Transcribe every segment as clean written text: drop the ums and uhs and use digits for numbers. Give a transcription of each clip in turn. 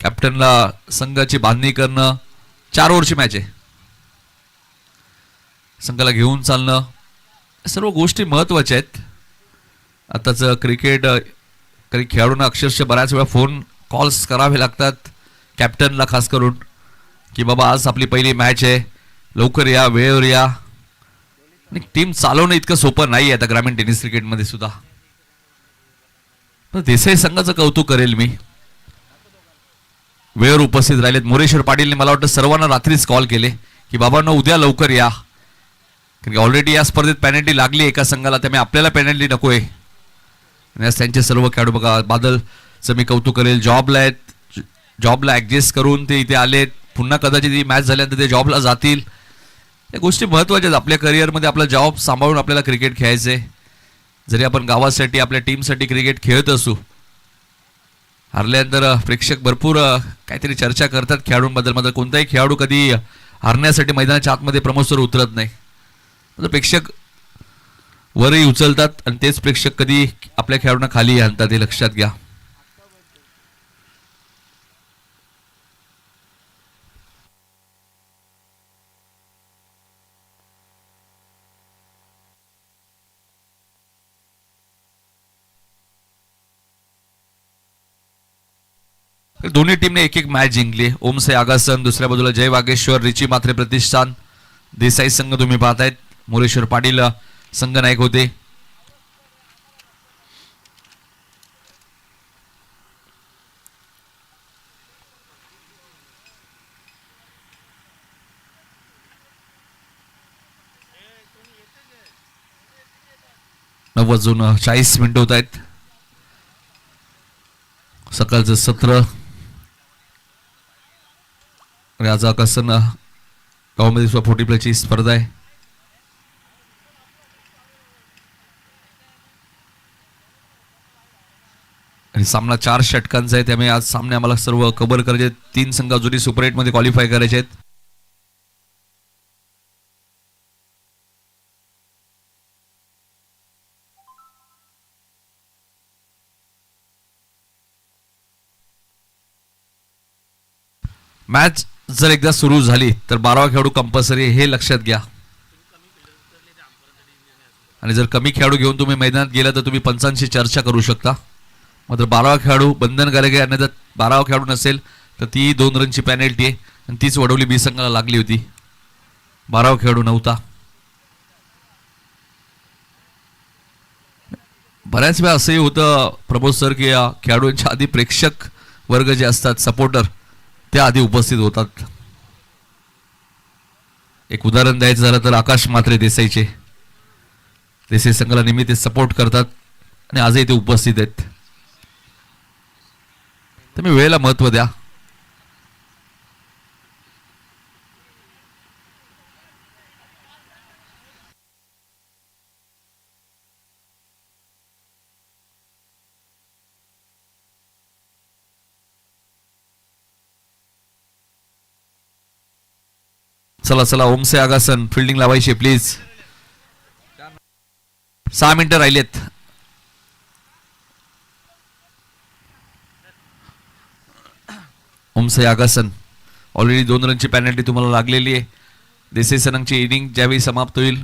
कॅप्टनला संघाची बांधणी करणं. 4 ओव्हरची मॅच आहे. संघाला घेऊन चालणं, सर्व गोष्टी महत्त्वाच्या आहेत. आताचं क्रिकेट काही खेळाडूंना अक्षरशः बऱ्याच वेळा फोन कॉल्स करावे लागतात, कॅप्टनला खास करून, की बाबा आज आपली पहिली मॅच आहे, लवकर या, वेळेवर या. आणि टीम चालवणं इतकं सोपं नाही आहे आता ग्रामीण टेनिस क्रिकेटमध्ये सुद्धा. पण देसाई संघाचं कौतुक करेल मी, वेळेवर उपस्थित राहिलेत. मोरेश्वर पाटीलने मला वाटतं सर्वांना रात्रीच कॉल केले की बाबांनो उद्या लवकर या, कारण की ऑलरेडी या स्पर्धेत पेनल्टी लागली एका संघाला, त्यामुळे आपल्याला पेनल्टी नको आहे. आणि त्यांचे सर्व खेळाडू बघा, बादलचं मी कौतुक करेल, जॉबला आहेत, जॉबला ॲडजस्ट करून ते इथे आलेत. पुन्हा कदाचित ही मॅच झाल्यानंतर ते जॉबला जातील. या गोष्टी महत्त्वाच्या आहेत. आपल्या करिअरमध्ये आपला जॉब सांभाळून आपल्याला क्रिकेट खेळायचं आहे. जरी आपण गावासाठी आपल्या टीमसाठी क्रिकेट खेळत असू, हरल्यानंतर प्रेक्षक भरपूर काहीतरी चर्चा करतात खेळाडूंबद्दल. मात्र कोणताही खेळाडू कधी हरण्यासाठी मैदानाच्या आतमध्ये प्रमोसर उतरत नाही. प्रेक्षक वरही उचलतात आणि तेच प्रेक्षक कधी आपल्या खेळाडूंना खाली आणतात, हे लक्षात घ्या. दोन्ही टीमने एक एक मॅच जिंकली. ओमसे आगासन, दुसऱ्या बाजूला जय वागेश्वर, रिची मात्रे प्रतिष्ठान. देसाई संघ तुम्ही पाहतायत, मोरेश्वर पाटील संघ नायक होते. वाजून 40 मिनिटं होत आहेत. सकाळचं सत्र राजा आकासन गावामध्ये 40 प्लेची स्पर्धा आहे. आणि सामना 4 षटकांचा आहे, त्यामुळे आज सामने आम्हाला सर्व कव्हर करायचे. 3 संघ अजूनही सुपर 8 मध्ये क्वालिफाय करायचे आहेत. मॅच जर एकदा सुरू झाली तर 12वा खेळाडू कंपल्सरी, हे लक्षात घ्या. आणि जर कमी खेळाडू घेऊन तुम्ही मैदानात गेला तर तुम्ही पंचांशी चर्चा करू शकता. मात्र 12वा खेळाडू बंधनकारक आहे. आणि जर 12वा खेळाडू नसेल तर ती 2 रनची पेनल्टी आहे, आणि तीच वडवली बी संघाला लागली होती. 12वा खेळाडू नव्हता. बऱ्याच वेळा असंही होतं प्रमोद सर की खेळाडूंच्या आधी प्रेक्षक वर्ग जे असतात, सपोर्टर, त्या आधी उपस्थित होतात. एक उदाहरण द्यायचं झालं तर आकाश मात्रे देसाईचे, देसाई संघाला नेहमी ते सपोर्ट करतात आणि आजही ते उपस्थित आहेत. तुम्ही वेळेला महत्व द्या. चला चला, ओमसे आगासन फिल्डिंग लावायची प्लीज. 6 मिनिटं राहिलेत. ओमसे आगासन ऑलरेडी 2 रनची पेनल्टी तुम्हाला लागलेली आहे. देसाई सनंगची इनिंग ज्यावेळी समाप्त होईल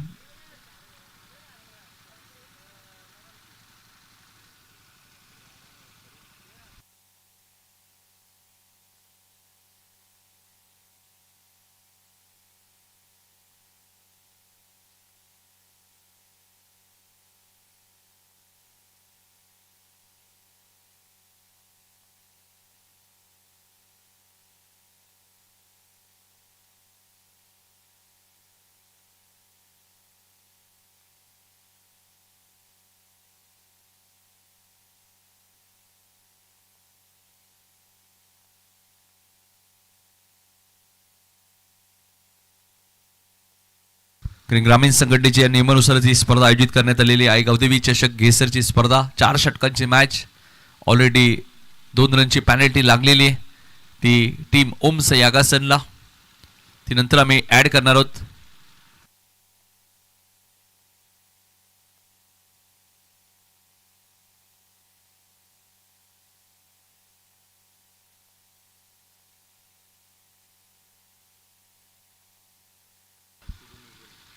ग्रामीण संघटनेच्या नियमानुसार ही स्पर्धा आयोजित करण्यात आलेली आहे. गावदेवी चषक घेसरची स्पर्धा, 4 षटकांची मॅच. ऑलरेडी 2 रनची पेनल्टी लागलेली आहे ती टीम ओमसे यागासनला. ती नंतर आम्ही ऍड करणार आहोत.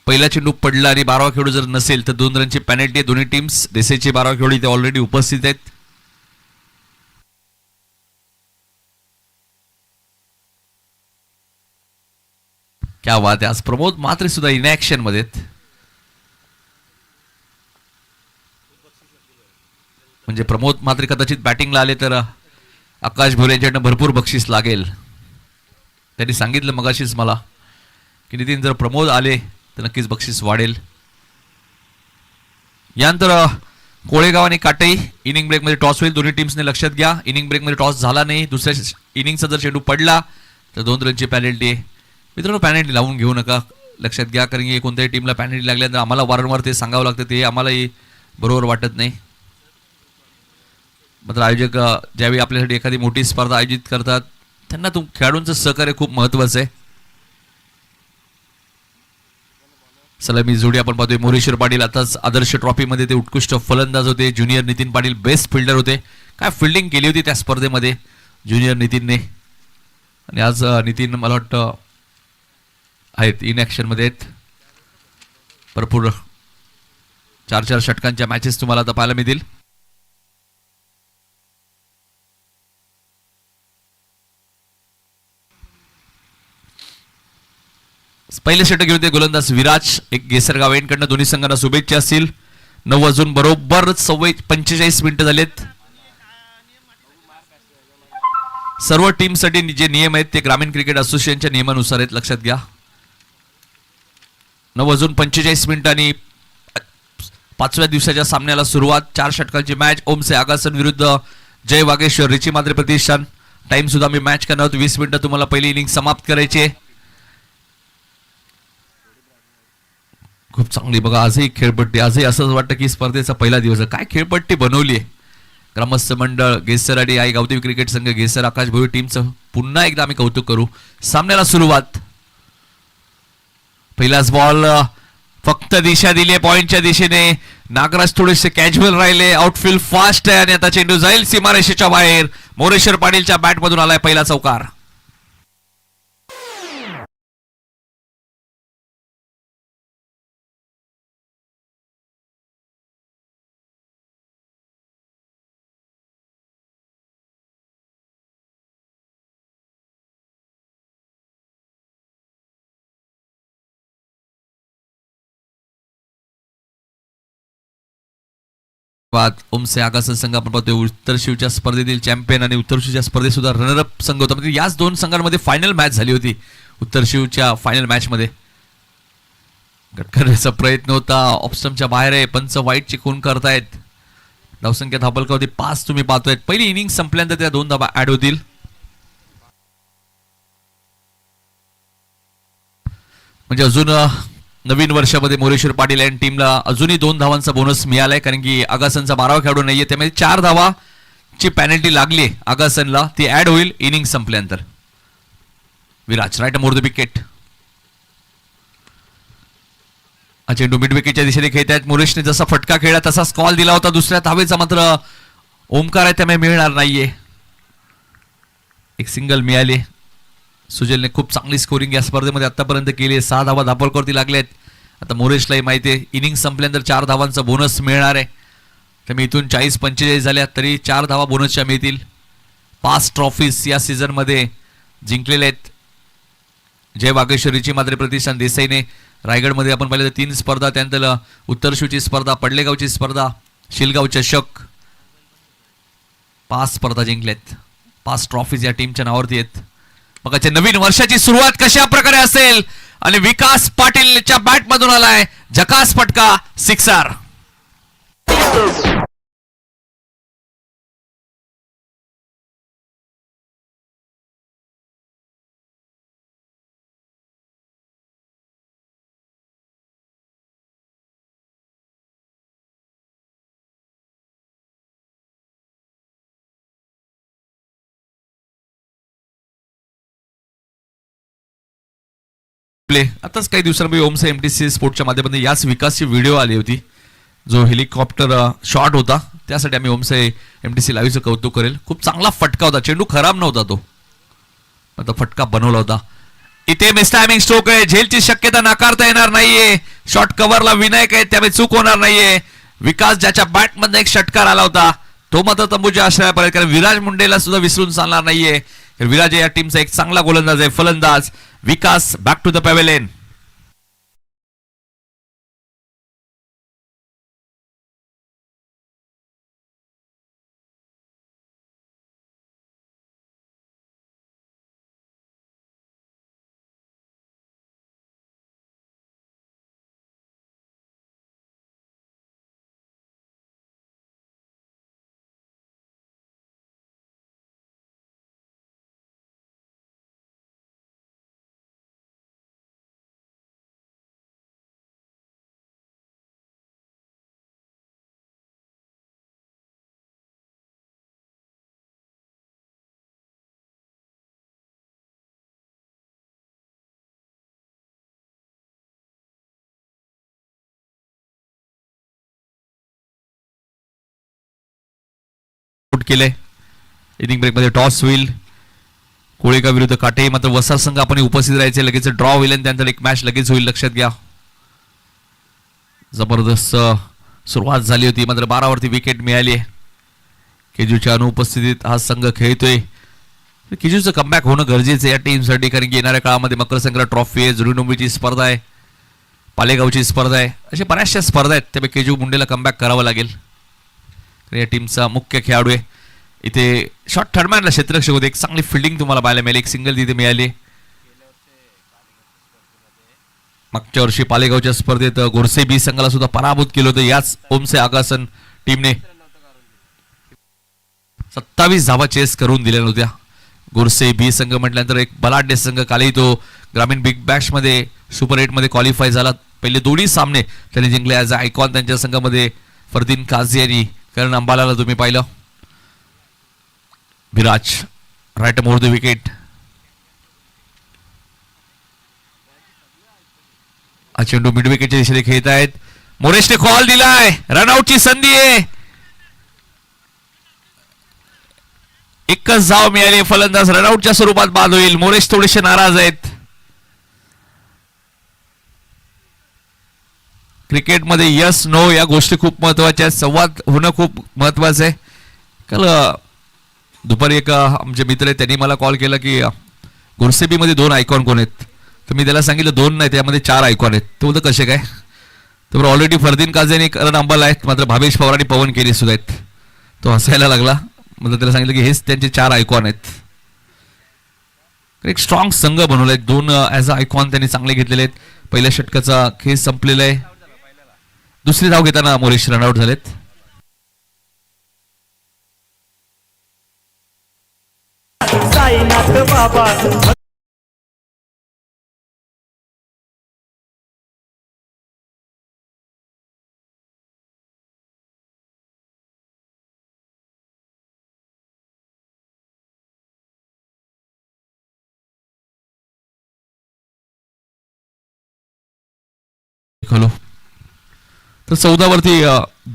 पहिला चेंडू पडला आणि 12वा खेळू जर नसेल तर 2 रनची पेनल्टी आहे. दोन्ही टीम्स देसाईचे 12वा खेळू इथे ऑलरेडी उपस्थित आहेत. क्या बात आहे. आज प्रमोद म्हात्रे सुद्धा इनॅक्शन मध्ये आहेत. म्हणजे प्रमोद म्हात्रे कदाचित बॅटिंगला आले तर आकाश भोरे यांच्याकडनं भरपूर बक्षीस लागेल. त्यांनी सांगितलं मगाशीच मला की नितीन जर प्रमोद आले तर नक्कीच बक्षीस वाढेल. यानंतर कोळेगाव आणि काटई इनिंग ब्रेकमध्ये टॉस होईल. दोन्ही टीम्सने लक्षात घ्या, इनिंग ब्रेकमध्ये टॉस झाला नाही, दुसऱ्या इनिंगचा जर चेंडू पडला तर 2 रनची पॅनल्टी आहे. मित्रांनो, पॅनल्टी लावून घेऊ नका, लक्षात घ्या, कारण की कोणत्याही टीमला पॅनल्टी लागल्यानंतर आम्हाला वारंवार ते सांगावं लागतं, ते आम्हालाही बरोबर वाटत नाही. मात्र आयोजक ज्यावेळी आपल्यासाठी एखादी मोठी स्पर्धा आयोजित करतात त्यांना खेळाडूंचं सहकार्य खूप महत्त्वाचं आहे. सलामी जोडी आपण पाहतोय. मोरेश्वर पाटील आताच आदर्श ट्रॉफीमध्ये ते उत्कृष्ट फलंदाज होते. Junior Nitin Patil best fielder होते. काय फिल्डिंग केली होती त्या स्पर्धेमध्ये ज्युनियर नितीनने. आणि आज नितीन मला वाटतं आहेत इन ॲक्शनमध्ये आहेत. भरपूर 4-4 षटकांच्या मॅचेस तुम्हाला आता पाहायला मिळतील. पहिले षटक घेऊन ते गोलंदाज विराज एक गेसरगाव यांकडनं. दोन्ही संघांना शुभेच्छा असतील. 9 वाजून बरोबर 45 मिनिटं झालेत. सर्व टीमसाठी जे नियम आहेत ते ग्रामीण क्रिकेट असोसिएशनच्या नियमानुसार आहेत, लक्षात घ्या. 9 वाजून 45 मिनिटांनी 5व्या दिवसाच्या सामन्याला सुरुवात. 4 षटकांची मॅच. ओमसे आगासन विरुद्ध जय वागेश्वर रिची मात्रे प्रतिष्ठान. टाइम सुद्धा मी मॅच करणार आहोत. 20 मिनिटं तुम्हाला पहिली इनिंग समाप्त करायची. खूप चांगली बघा आजही खेळपट्टी. आजही असंच वाटतं की स्पर्धेचा पहिला दिवस आहे. काय खेळपट्टी बनवली आहे. ग्रामस्थ मंडळ गेसर आणि आई गावदेवी क्रिकेट संघ गेसर आकाश भोई टीमचं पुन्हा एकदा आम्ही कौतुक करू. सामन्याला सुरुवात. पहिलाच बॉल फक्त दिशा दिली आहे पॉइंटच्या दिशेने. नागराज थोडेसे कॅज्युअल राहिले. आउटफील्ड फास्ट आहे आणि आता चेंडू जाईल सीमारेषेच्या बाहेर. मोरेश्वर पाटीलच्या बॅटमधून आलाय पहिला चौकार. ओमसे आगासन संघ आपण पाहतोय उत्तर शिवच्या स्पर्धेतील चॅम्पियन आणि उत्तर शिवच्या स्पर्धेत सुद्धा रनरअप संघ होता. म्हणजे याच 2 संघांमध्ये फायनल मॅच झाली होती. उत्तर शिवच्या फायनल मॅच मध्ये गट करण्याचा प्रयत्न होता. ऑप्स्टमच्या बाहेर आहे. पंच वाईटची खून करतायत. धावसंख्या धापलकावरती 5 तुम्ही पाहतोय. पहिली इनिंग संपल्यानंतर त्या 2 धावा ऍड होतील. म्हणजे अजून नवीन वर्षामध्ये मोरेश्वर पाटील आणि टीमला अजूनही 2 धावांचा बोनस मिळालाय, कारण की आगासनचा 12वा खेळाडू नाहीये. त्यामुळे 4 धावाची पॅनल्टी लागली आगासनला, ती ऍड होईल इनिंग संपल्यानंतर. Viraj right more the wicket. चेंडू मिड विकेटच्या दिशेने खेळत आहेत. मोरेशने जसा फटका खेळला तसाच कॉल दिला होता. दुसऱ्या धावेचा मात्र ओमकार आहे त्यामुळे मिळणार नाहीये. एक सिंगल मिळाली. सुजलने खूप चांगली स्कोरिंग या स्पर्धेमध्ये आतापर्यंत केली आहे. 6 धावा दापोलकरती लागल्या आहेत. आता मोरेशलाही माहिती आहे इनिंग संपल्यानंतर 4 धावांचा बोनस मिळणार आहे. त्यामुळे इथून 40-45 झाल्या तरी 4 धावा बोनसच्या मिळतील. 5 ट्रॉफीज या सीझनमध्ये जिंकलेल्या आहेत. जय वागेश्वरीची मात्र प्रतिष्ठान देसाईने. रायगडमध्ये आपण पाहिलं तर 3 स्पर्धा, त्यानंतर उत्तर शिवची स्पर्धा, पडलेगावची स्पर्धा, शिलगाव चषक, 5 स्पर्धा जिंकल्यात. 5 ट्रॉफीज या टीमच्या नावावरती आहेत. मग नवीन वर्षाची सुरुवात कशा प्रकारे असेल आणि विकास पाटीलच्या बॅट मधून आलाय झकास फटका, सिक्सर. आताच काही दिवसांपूर्वी ओमसा एमटीसी स्पोर्टच्या माध्यमातून याच विकासची व्हिडिओ आली होती, जो हेलिकॉप्टर शॉट होता. त्यासाठी आम्ही ओमसा एमटीसी लाईव्हचं कौतुक करेल. खूप चांगला फटका होता. चेंडू खराब नव्हता, तो आता फटका बनवला होता. इथे मिस टायमिंग स्ट्रोक आहे, झेलची शक्यता नाकारता येणार नाहीये. शॉर्ट कव्हरला विनायक आहे, त्यामुळे चूक होणार नाहीये. विकास ज्याच्या बॅट मध्ये एक षटकार आला होता तो मात्र तंबूच्या आश्रयापर्यंत, कारण विराज मुंडेला सुद्धा विसरून चालणार नाहीये. विराज या टीमचा एक चांगला गोलंदाज आहे, फलंदाज. विकास बॅक टू द पॅव्हेलियन. केले. इनिंग ब्रेक मध्ये टॉस होईल कोळेगाव विरुद्ध काटे. मात्र वसार संघ आपण उपस्थित राहायचे, लगेच ड्रॉ होईल आणि त्यानंतर एक मॅच लगेच होईल, लक्षात घ्या. जबरदस्त सुरुवात झाली होती, मात्र 12 वरती विकेट मिळाली. केजूच्या अनुपस्थितीत हा संघ खेळतोय. केजूचं कमबॅक होणं गरजेचं आहे या टीमसाठी, कारण की येणाऱ्या काळामध्ये मकर संक्रांत ट्रॉफी आहे, जुरीनोंबीची स्पर्धा आहे, पालेगावची स्पर्धा आहे, अशा बऱ्याचशा स्पर्धा आहेत. त्यामुळे केजू मुंडेला कमबॅक करावं लागेल. या टीमचा मुख्य खेळाडू आहे. इथे शॉर्ट थर्डमॅनला क्षेत्ररक्षक होते, एक चांगली फिल्डिंग तुम्हाला पाहायला मिळाली, एक सिंगल तिथे मिळाली. मागच्या वर्षी पालेगावच्या स्पर्धेत गोरसे बी संघाला सुद्धा पराभूत केलं होतं याच ओमसे आगासन टीमने. 27 धावा चेस करून दिल्या होत्या. गोरसे बी संघ म्हटल्यानंतर एक बलाढ्य संघ. कालही तो ग्रामीण बिग बॅश मध्ये सुपर 8 मध्ये क्वालिफाय झाला. पहिले दोन्ही सामने त्यांनी जिंकले. ॲज अ आयकॉन त्यांच्या संघामध्ये फरदीन काझी आणि करण अंबालाला तुम्ही पाहिलं. Viraj right more the wicket. हा चेंडू मिड विकेटच्या दिशेने खेळत आहेत. मोरेशने कॉल दिलाय, रनआउटची संधी आहे. एकच धाव मिळाली, फलंदाज रनआउटच्या स्वरूपात बाद होईल. मोरेश थोडेसे नाराज आहेत. क्रिकेटमध्ये यस नो या गोष्टी खूप महत्वाच्या आहेत, संवाद होणं खूप महत्वाचं आहे. काल दुपारी एक आमचे मित्र आहेत, त्यांनी मला कॉल केला की गोरसेबी मध्ये 2 आयकॉन कोण आहेत. तर मी त्याला सांगितलं 2 नाही, त्यामध्ये 4 आयकॉन आहेत. तो बोलतो कसे काय. तर ऑलरेडी फरदीन काझी आणि करण अंबाला आहेत, मात्र भावेश पवार आणि पवन केरी सुद्धा आहेत. तो हसायला लागला. म्हणजे त्याला सांगितलं की हेच त्यांचे 4 आयकॉन आहेत. एक स्ट्रॉंग संघ बनवलाय. 2 ॲज अ आयकॉन त्यांनी चांगले घेतलेले आहेत. पहिल्या षटकाचा खेळ संपलेला आहे. दुसरी धाव घेताना मोरेश रनआउट झालेत. हॅलो. तर 14 वरती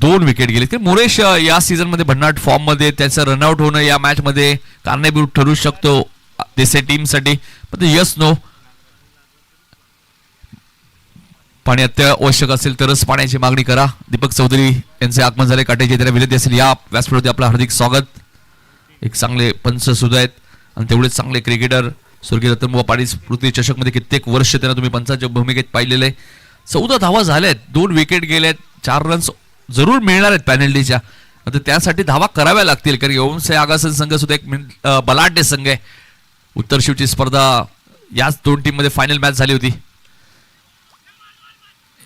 2 विकेट गेले. मोरेश या सीझन मध्ये भन्नाट फॉर्म मध्ये, त्याचं रनआउट होणं या मॅच मध्ये कारणीभूत ठरू शकतो देसे टीम साठी. पण यस नो, पाणी अत्यावश्यक असेल तरच पाण्याची मागणी करा. दीपक चौधरी यांचे आगमन झाले काटेचे, त्यांना विनंती असेल या व्यासपीठावरती आपलं हार्दिक स्वागत. एक चांगले पंच सुद्धा आहेत आणि तेवढेच चांगले क्रिकेटर. स्वर्गीय रतनबुवा पाटील पृथ्वी चषक मध्ये कित्येक वर्ष त्यांना तुम्ही पंचाच्या भूमिकेत पाहिलेलं आहे. 14 धावा झाल्यात, 2 विकेट गेल्यात, 4 रन्स जरूर मिळणार आहेत पॅनल्टीच्या. आता त्यासाठी धावा कराव्या लागतील, कारण ओमसे आगासन संघ सुद्धा एक बलाढ्य संघ आहे. उत्तर शिवची स्पर्धा याच 2 टीम मध्ये फायनल मॅच झाली होती.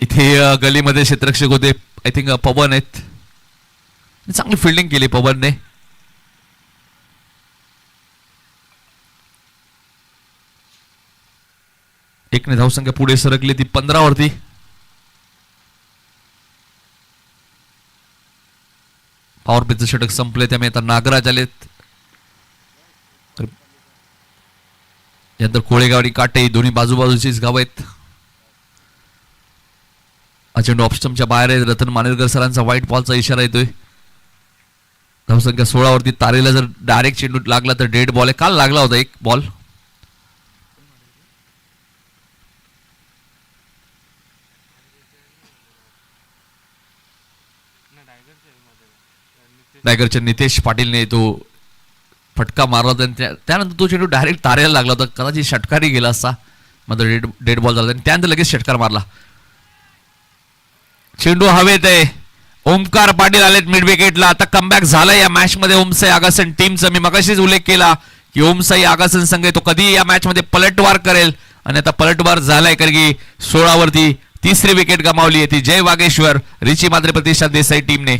इथे गलीमध्ये क्षेत्ररक्षक होते, आय थिंक पवन आहेत. चांगली फिल्डिंग केली पवनने. एकने धावसंख्या पुढे सरकली ती 15 वरती. पॉवर प्लेचं षटक संपले, त्यामुळे आता नागराज आलेत. यानंतर कोळेगाव आणि काटे दोन्ही बाजूबाजूचीच गाव आहेत. हा चेंडू ऑफस्टम्पच्या बाहेर आहे. रतन मानेरकर सरांचा व्हाईट बॉलचा इशारा येतोय. धावसंख्या 16 वरती. तारेला जर डायरेक्ट चेंडू लागला तर डेड बॉल आहे. काल लागला होता एक बॉल. डायगरच्या नितेश पाटीलने तो फटका मारला होता आणि त्यानंतर तो चेंडू डायरेक्ट तारेला लागला होता. कदाचित षटकारी गेला असता, मात्र डेड बॉल झाला आणि त्यानंतर लगेच षटकार मारला. चेंडू हवेत आहे. ओमकार पाटील आलेत मिड विकेटला. आता कमबॅक झालाय या मॅच मध्ये ओमसाई आगासन टीमचा. मी मगाशीच उल्लेख केला की ओमसाई आगासन संघ तो कधी या मॅच मध्ये पलटवार करेल आणि आता पलटवार झालाय, कारण की 16 वरती तिसरी विकेट गमावली आहे ती जय वागेश्वर रिची मात्रे प्रतिष्ठान देसाई टीमने.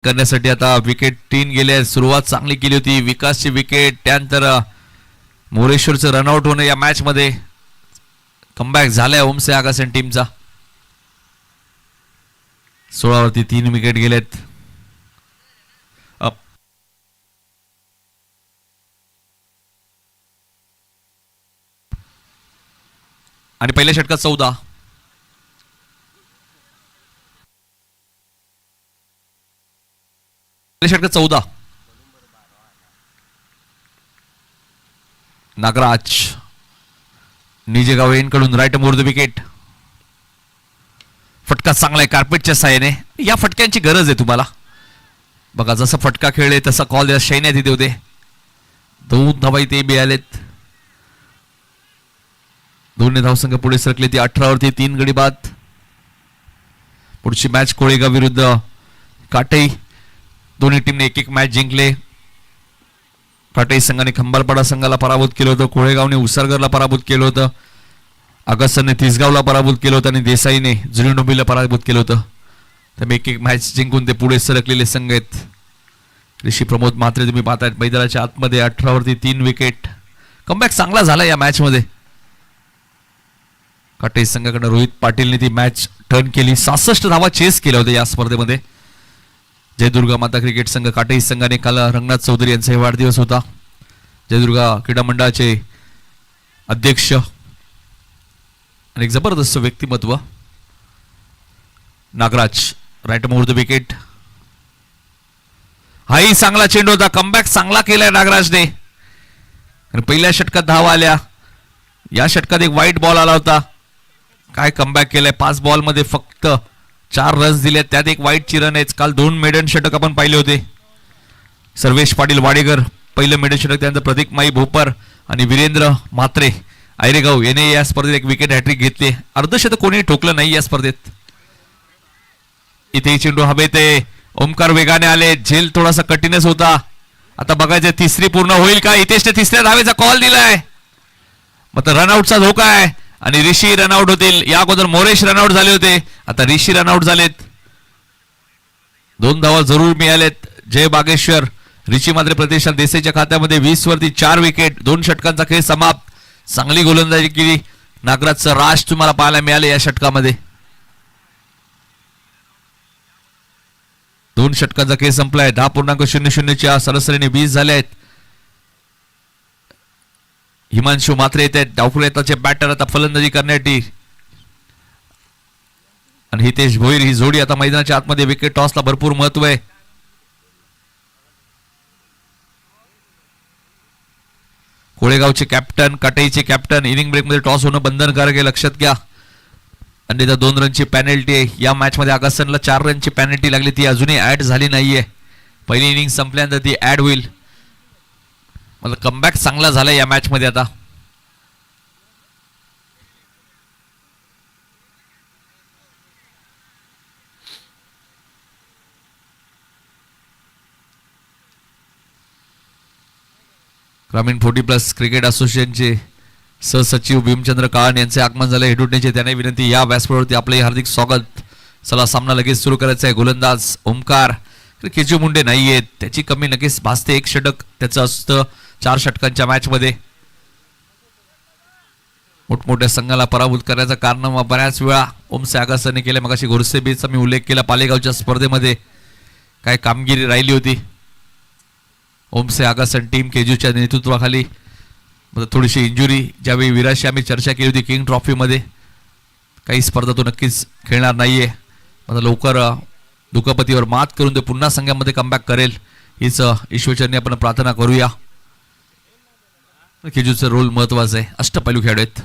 करण्यासाठी आता विकेट 3 गेले. सुरुवात चांगली केली होती विकासची विकेट, त्यानंतर मोरेश्वरचं रनआउट होणं या मॅच मध्ये. कमबॅक झालाय ओमसाई आगासन टीमचा. 16 वरती 3 विकेट गेलेत. आणि पहिल्या षटकात 14. षटक 14. नागराज निजेगाव यांकडून राईट मोर द विकेट. फटका चांगला आहे कार्पेटच्या साहाय्याने. या फटक्यांची गरज आहे तुम्हाला. बघा जसा फटका खेळले तसा कॉल द्या. शैन्या तिथे होते. 2 धावा ते बी आलेत. 2 धावसंख्या पुढे सरकले ती 18 वरती 3 गडी बाद. पुढची मॅच कोळेगाव विरुद्ध काटई. दोन्ही टीमने एक मॅच जिंकले. काटई संघाने खंबालपाडा संघाला पराभूत केलं होतं. कोळेगावने उसरगरला पराभूत केलं होतं. अगस्टने तिसगावला पराभूत केलं होतं आणि देसाईने जुनीडोंबिवलीला पराभूत केलं होतं. त्यामुळे एक मॅच जिंकून ते पुढे सरकलेले संघ आहेत. ऋषी प्रमोद म्हात्रे तुम्ही पाहतायत मैदानाच्या आतमध्ये. 18 वरती 3 विकेट. कमबॅक चांगला झाला या मॅच मध्ये. काटई संघाकडे रोहित पाटीलने ती मॅच टर्न केली. 66 धावा चेस केल्या होत्या या स्पर्धेमध्ये. जयदुर्गा माता क्रिकेट संघ काटई संघाने काल रंगनाथ चौधरी यांचा वाढदिवस होता. जयदुर्गा क्रीडा मंडळाचे अध्यक्ष आणि एक जबरदस्त व्यक्तिमत्व Nagraj right more the wicket. हाही चांगला चेंडू होता. कमबॅक चांगला केलाय नागराजने. पहिल्या षटकात धावा आल्या. या षटकात एक वाईट बॉल आला होता. काय कमबॅक केलाय. 5 बॉल मध्ये फक्त 4 रन्स दिले. त्यात एक वाईट चिरण आहे. काल 2 मेडन षटक आपण पाहिले होते. सर्वेश पाटील वाडेकर पहिलं मेडन षटक, त्यानंतर प्रतीक माई भोपर आणि वीरेंद्र म्हात्रे आयरेगाव याने या स्पर्धेत एक विकेट हॅट्रिक घेतली. अर्धशतक कोणी ठोकलं नाही या स्पर्धेत. इथे चेंडू हवेत. ओमकार वेगाने आले. झेल थोडासा कठीणच होता. आता बघायचं तिसरी पूर्ण होईल का. इथेच तिसऱ्या धावेचा कॉल दिलाय. मग रनआउटचा धोका आहे आणि ऋषी रनआउट होतील. या अगोदर मोरेश रनआउट झाले होते. आता ऋषी रनआउट झालेत. 2 धावा जरूर मिळालेत. जय बागेश्वर रिची मात्रे प्रतिष्ठान देसाईच्या खात्यामध्ये 20 वरती 4 विकेट. 2 षटकांचा खेळ समाप्त. चांगली गोलंदाजी केली. नागराजचं राज तुम्हाला पाहायला मिळाले या षटकामध्ये. 2 षटकांचा खेळ संपलाय. 10.00 च्या सरासरीने 20 झाले आहेत. हिमांशू मात्रे येत आहेत डावफुलेताचे बॅटर आता फलंदाजी करण्यासाठी. आणि हितेश भोईर ही जोडी आता मैदानाच्या आतमध्ये. विकेट टॉसला भरपूर महत्व आहे. कोळेगावचे कॅप्टन काटईचे कॅप्टन. इनिंग ब्रेक मध्ये टॉस होणं बंधनकारक आहे लक्षात घ्या. आणि 2 रनची पॅनल्टी आहे. या मॅच मध्ये आगासनला 4 रनची पॅनल्टी लागली. ती अजूनही ऍड झाली नाहीये. पहिली इनिंग संपल्यानंतर ती ऍड होईल. मला कमबॅक चांगला झाला या मॅच मध्ये. आता ग्रामीण 40+ क्रिकेट असोसिएशनचे सहसचिव भीमचंद्र काळन यांचे आगमन झाले हेडुटण्याचे. त्याने विनंती या व्यासपीठावरती आपले हार्दिक स्वागत. चला सामना लगेच सुरू करायचा आहे. गोलंदाज ओमकार केजू मुंडे नाही आहेत, त्याची कमी नक्कीच भासते. एक षटक त्याचं असतं 4 षटकांच्या मॅचमध्ये. मोठमोठ्या संघाला पराभूत करण्याचं कारनामा बऱ्याच वेळा ओमसे आगासने केले. मगाशी घोरसेबीचा मी उल्लेख केला, पालेगावच्या स्पर्धेमध्ये काय कामगिरी राहिली होती. ओमसे आगासन टीम केजूच्या नेतृत्वाखाली थोडीशी इंजुरी ज्यावेळी विराशी आम्ही चर्चा केली होती किंग ट्रॉफीमध्ये, काही स्पर्धा तो नक्कीच खेळणार नाहीये. आता लवकर दुखापतीवर मात करून ते पुन्हा संघामध्ये कमबॅक करेल हीच ईश्वरचरणी आपण प्रार्थना करूया. केजूचं रोल महत्वाचं आहे. अष्टपैलू खेळाडू आहेत.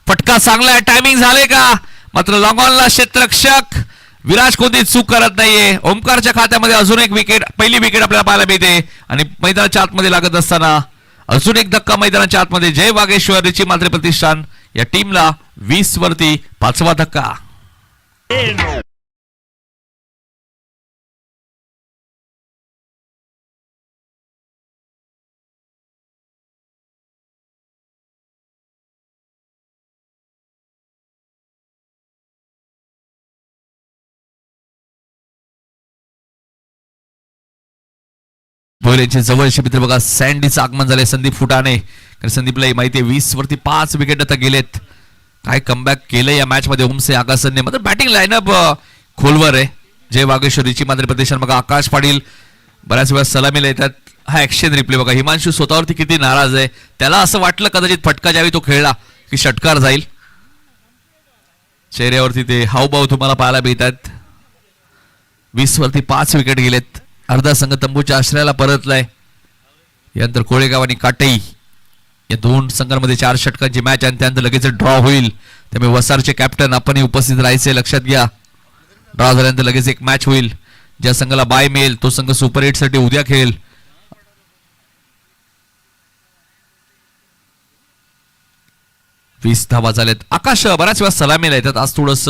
फटका चांगला आहे, टायमिंग झाले का, मात्र लॉंग ऑनला क्षेत्ररक्षक विराज कोणती चूक करत नाहीये. ओमकारच्या खात्यामध्ये अजून एक विकेट, पहिली विकेट आपल्याला पाहायला मिळते. आणि मैदानाच्या आतमध्ये लागत असताना अजून एक धक्का मैदानाच्या आतमध्ये. जय वागेश्वर रिची मात्रे प्रतिष्ठान या टीमला 20 वरती 5वा धक्का. भोयरेंचे जवळचे मित्र बघा, सँडीचं आगमन झालंय संदीप फुटाणे. कारण संदीपलाही माहिती आहे 20 वरती 5 विकेट आता गेलेत. काय कमबॅक केलं या मॅच मध्ये ओमसे आगासनने. मतलब बॅटिंग लाईनअप खोलवर आहे. जय वागेश्वरीची मात्र प्रतिष्ठान बघा, आकाश पाटील बऱ्याच वेळा सलामीला येतात. हा ऍक्शन रिप्ले बघा, हिमांशू स्वतःवरती किती नाराज आहे. त्याला असं वाटलं कदाचित फटका ज्यावेळी तो खेळला की षटकार जाईल. चेहऱ्यावरती ते हावभाव तुम्हाला पाहायला मिळतात. 20 वरती 5 विकेट गेलेत. अर्धा संघ तंबूच्या आश्रयाला परतलाय. यानंतर कोळेगाव आणि काटई या दोन संघांमध्ये 4 षटकांची मॅच आणि त्यानंतर लगेच ड्रॉ होईल. त्यामुळे वसारचे कॅप्टन आपणही उपस्थित राहायचे, लक्षात घ्या. ड्रॉ झाल्यानंतर लगेच एक मॅच होईल. ज्या संघाला बाय मिळेल तो संघ सुपर 8 साठी उद्या खेळेल. वीस धावा झाल्यात. आकाश बऱ्याच वेळा सलामीला येतात. आज थोडस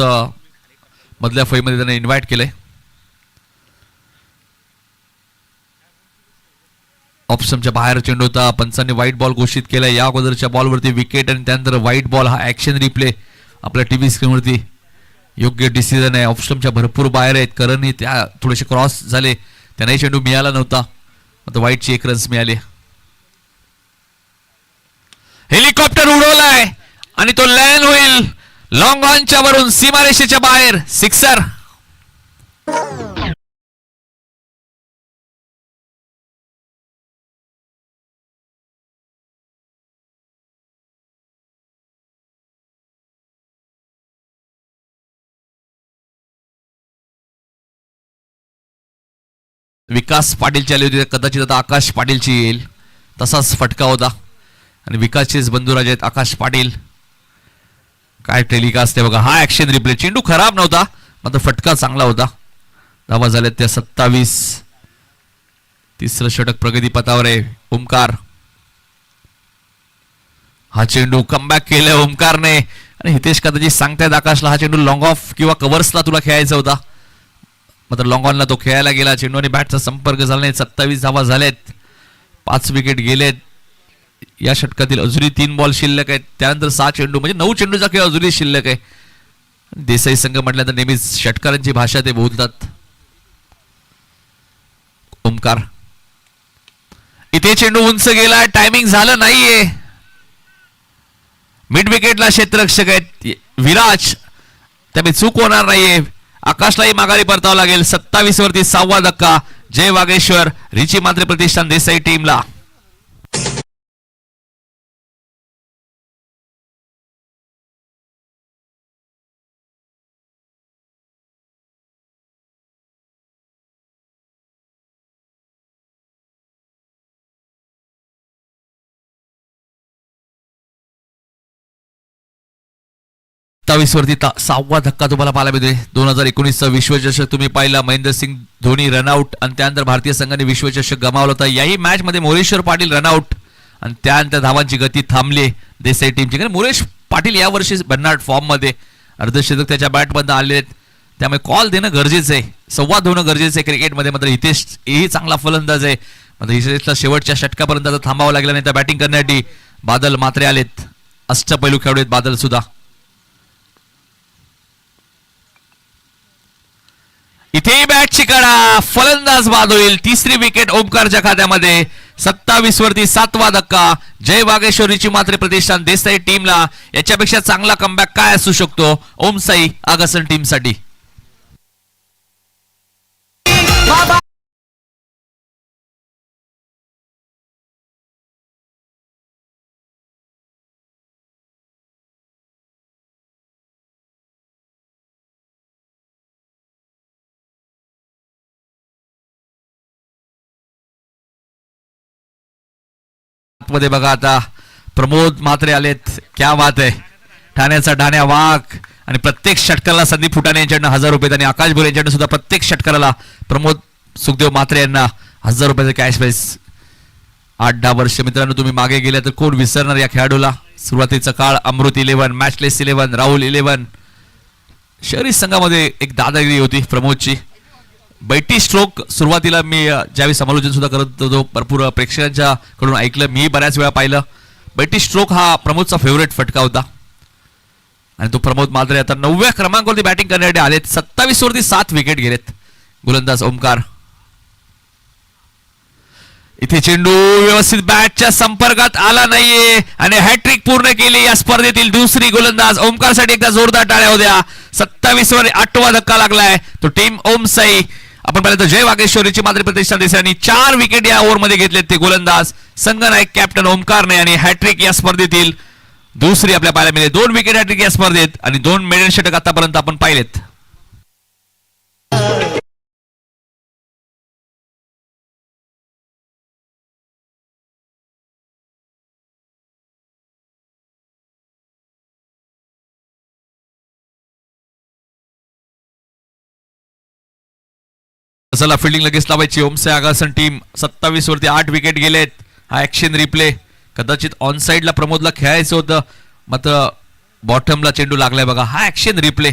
मधल्या फळीमध्ये त्याने इन्व्हाइट केलंय. ऑप्शनच्या बाहेर चेंडू होता. पंचांनी व्हाईट बॉल घोषित केला. या अगोदरच्या बॉलवरती विकेट आणि त्यानंतर व्हाईट बॉल. हा ऍक्शन रिप्ले आपल्या टीव्ही स्क्रीनवरती. योग्य डिसिजन आहे. ऑप्शनच्या भरपूर बाहेर आहेत. करणही त्या थोडेसे क्रॉस झाले, त्यांनाही चेंडू मिळाला नव्हता. आता व्हाईटची 1 रन्स मिळाले. हेलिकॉप्टर उडवलाय आणि तो लँड होईल लॉंग ऑनच्या वरून सीमारेषेच्या बाहेर. सिक्सर. विकास पाटीलची आली होती, कदाचित आता आकाश पाटीलची येईल. तसाच फटका होता आणि विकासचेच बंधुराज आहेत आकाश पाटील. काय टेलिकास्ट आहे बघा. हा ऍक्शन रिप्ले. चेंडू खराब नव्हता मात्र फटका चांगला होता. धावा झाल्यात त्या 27. तिसरं षटक प्रगतीपथावर आहे ओमकार. हा चेंडू कमबॅक केलाय ओमकारने आणि हितेश कदाचित सांगतायत आकाशला हा चेंडू लॉंग ऑफ किंवा कव्हर्सला तुला खेळायचा होता. मात्र लॉंग ऑनला तो खेळायला गेला. चेंडू आणि बॅटचा संपर्क झाला नाही. 27 धावा झाल्यात. 5 विकेट गेलेत. या षटकातील अजूनही 3 बॉल शिल्लक आहेत. त्यानंतर 6 चेंडू म्हणजे 9 चेंडूचा खेळ अजूनही शिल्लक आहे. देसाई संघ म्हटल्यानंतर नेहमीच षटकारांची भाषा ते बोलतात. ओमकार इथे चेंडू उंच गेला. टायमिंग झालं नाहीये. मिड विकेटला क्षेत्ररक्षक आहेत विराज, त्यामुळे चूक होणार नाहीये. आकाशलाही माघारी परतावं लागेल. 27 वरती 6वा धक्का. जय वागेश्वर रिची मात्रे प्रतिष्ठान देसाई टीमला. वरती 6वा धक्का तुम्हाला पाहायला मिळते. 2019चा विश्वचषक तुम्ही पाहिला. महेंद्रसिंग धोनी रनआउट आणि त्यानंतर भारतीय संघाने विश्वचषक गमावला होता. याही मॅच मध्ये मोरेश्वर पाटील रनआउट आणि त्यानंतर धावांची गती थांबली देसाई टीमची. कारण मोरेश पाटील या वर्षी भन्नाट फॉर्म मध्ये, अर्धशतक त्याच्या बॅटमधून आले आहेत. त्यामुळे कॉल देणं गरजेचं आहे, संवाद होणं गरजेचं आहे क्रिकेटमध्ये. मात्र हितेश हेही चांगला फलंदाज आहे. मात्र हितेशला शेवटच्या षटकापर्यंत थांबावं लागलं नाही. तर बॅटिंग करण्यासाठी बादल मात्रे आलेत. अष्टपैलू खेळाडू आहेत बादल सुद्धा. इथे बॅटची कडा, फलंदाज बाद होईल. तिसरी विकेट ओमकारच्या खात्यामध्ये. 27 वरती 7वा धक्का. जय वागेश्वरीची मात्र प्रतिष्ठान देसाई टीमला याच्यापेक्षा चांगला कमबॅक काय असू शकतो ओमसाई आगासन टीमसाठी. मध्ये बघा आता प्रमोद मात्रे आलेत. क्या बात आहे. ठाण्याचा ठाण्या वाघ आणि प्रत्येक षटकाराला संदीप फुटाणे यांच्याकडनं 1000 रुपये आणि आकाश भोरे यांच्याकडनं सुद्धा प्रत्येक षटकाराला प्रमोद सुखदेव मात्रे यांना 1000 रुपयाचं कॅश प्राइस. 8-10 वर्ष मित्रांनो तुम्ही मागे गेल्या तर कोण विसरणार या खेळाडूला. सुरुवातीचा काळ अमृत 11, मॅचलेस 11, राहुल 11. शहरी संघामध्ये एक दादागिरी होती प्रमोदची. बैठी स्ट्रोक सुरुवातीला मी ज्यावेळी समालोचन सुद्धा करत होतो भरपूर प्रेक्षकांच्या कडून ऐकलं, मी बऱ्याच वेळा पाहिलं. बैठी स्ट्रोक हा प्रमोदचा फेवरेट फटका होता आणि तो प्रमोद मात्रे आता 9व्या क्रमांकावरती बॅटिंग करण्यासाठी आलेत. 27 वरती 7 विकेट गेलेत गोलंदाज ओमकार. इथे चेंडू व्यवस्थित बॅटच्या संपर्कात आला नाहीये आणि हॅट्रिक पूर्ण केली या स्पर्धेतील दुसरी गोलंदाज ओमकारसाठी. एकदा जोरदार टाळ्या होत्या. 27 वर 8वा धक्का लागलाय. तो टीम ओमसाई. आपण पाहिलं तर जय वागेश्वरीची मात्र प्रतिष्ठान देसाई 4 विकेट या ओव्हरमध्ये घेतलेत ते गोलंदाज संघनायक कॅप्टन ओमकारने आणि हॅट्रिक या स्पर्धेतील दुसरी आपल्या पाहायला मिळेल. 2 विकेट हॅट्रिक या स्पर्धेत आणि 2 मेडन षटक आतापर्यंत आपण पाहिलेत. चला फिल्डिंग लगेच लावायची. ओमसाई आगासन टीम 27 वरती 8 विकेट गेलेत. हा ऍक्शन रिप्ले कदाचित ऑन साइडला प्रमोदला खेळायचं होतं मात्र बॉटमला चेंडू लागलाय बघा. हा action replay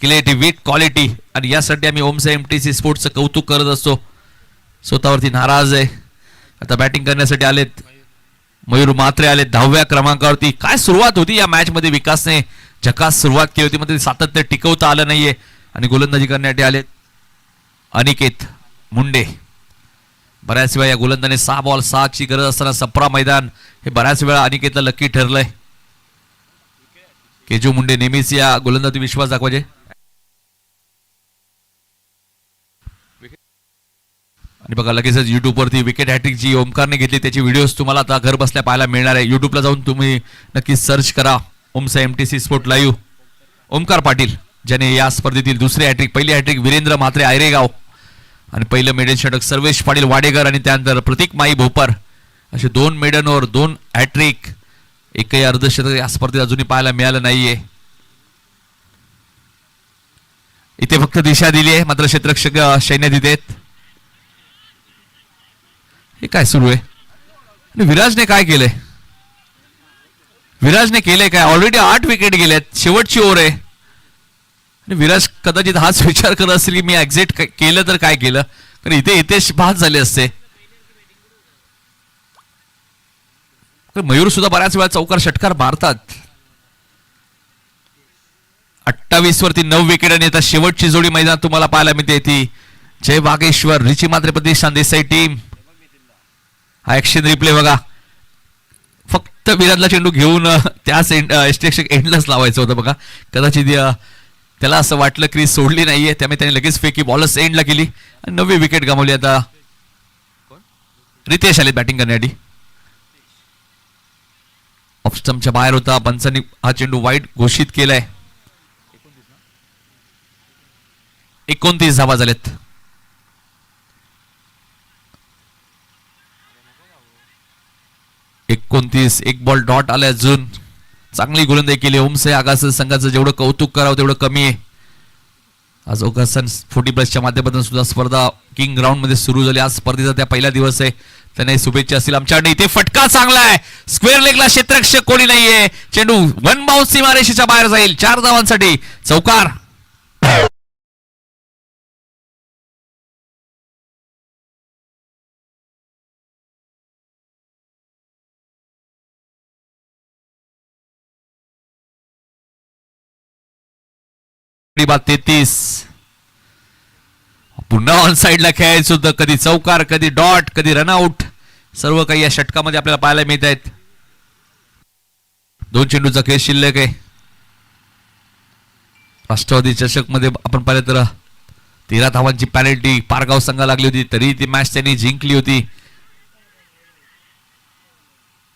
clarity with quality आणि यासाठी आम्ही ओमसाई एमटीसी स्पोर्ट्सचं कौतुक करत असतो. स्वतःवरती नाराज आहे. आता बॅटिंग करण्यासाठी आलेत मयूर मात्रे आलेत 10व्या क्रमांकावरती. काय सुरुवात होती या मॅच मध्ये. विकासने झकास सुरुवात केली होती मध्ये सातत्य टिकवता आलं नाहीये आणि गोलंदाजी करण्यासाठी आलेत अनिकेत मुंडे. बऱ्याच वेळा या गोलंदाने 6 बॉल 6 ची गरज असताना सप्रा मैदान हे बऱ्याच वेळा अनिकेतला लकी ठरलंय. केजू मुंडे नेहमीच या गोलंदाजी विश्वास दाखवायचे. आणि बघा लगेचच युट्यूब वरती विकेट हॅट्रिक जी ओमकारने घेतली त्याची व्हिडिओज तुम्हाला आता घर बसल्या पाहायला मिळणार आहे. युट्यूबला जाऊन तुम्ही नक्की सर्च करा Om Sai MTC sport live. Omkar Patil ज्याने या स्पर्धेतील दुसरी हॅट्रिक, पहिली हॅट्रिक वीरेंद्र म्हात्रे आयरेगाव आणि पहिलं मेडन षटक सर्वेश पाटील वाडेकर आणि त्यानंतर प्रतीक माई भोपर असे 2 मेडनवर 2 हॅट्रिक. एकही अर्धशतक या स्पर्धेत अजूनही पाहायला मिळालं नाहीये. इथे फक्त दिशा दिली आहे मात्र क्षेत्ररक्षक सैन्य देत. हे काय सुरू आहे आणि विराजने काय केलंय. विराजने केलंय काय. ऑलरेडी 8 विकेट गेल्यात. शेवटची ओव्हर आहे. विराज कदाचित हाच विचार करत असेल की मी एक्झिट केलं तर काय केलं कारण इथे बाद झाले असते. मयूर सुद्धा बऱ्याच वेळा चौकार षटकार मारतात. 28 वरती 9 विकेट आणि आता शेवटची जोडी मैदान तुम्हाला पाहायला मिळते ती जय वागेश्वर रिची मात्र प्रतिष्ठान देसाई टीम. हा ऍक्शन रिप्ले बघा. फक्त विराजला चेंडू घेऊन त्याच एंडलाच लावायचं होतं बघा. कदाचित त्याला असं वाटलं की सोडली नाहीये त्यामुळे त्याने लगेच फेकी बॉलच एंडला केली आणि 9वी विकेट गमावली. आता रितेश आले बॅटिंग करण्यासाठी. ऑफ स्टंपच्या बाहेर होता. पंचांनी हा चेंडू वाईट घोषित केलाय. 29 धावा झालेत. एक बॉल डॉट आलाय अजून. चांगली गोलंदाजी केली ओमसाई आगासन संघाचं. जेवढं कौतुक करावं तेवढं कमी आहे. आज आगासन 40+ माध्यमातून सुद्धा स्पर्धा किंग ग्राउंड मध्ये सुरू झाली. आज स्पर्धेचा त्या पहिला दिवस आहे. त्यांना शुभेच्छा असतील आमच्याकडे. इथे फटका चांगला आहे. स्क्वेअर लेगला क्षेत्ररक्षक कोणी नाहीये. चेंडू 1 बाउन्स सीमारेषेच्या बाहेर जाईल. 4 धावांसाठी चौकार. बाद 33. पुन्हा ऑन साइडला खेळायचं होतं, कधी चौकार, कधी डॉट, कधी रनआउट, सर्व काही या षटकामध्ये आपल्याला पाहायला मिळत आहेत. 2 चेंडूचा खेळ शिल्लक आहे. राष्ट्रवादी चषक मध्ये आपण पाहिलं तर 13 धावांची पॅनल्टी पारगाव संघाला लागली होती, तरी ती मॅच त्यांनी जिंकली होती.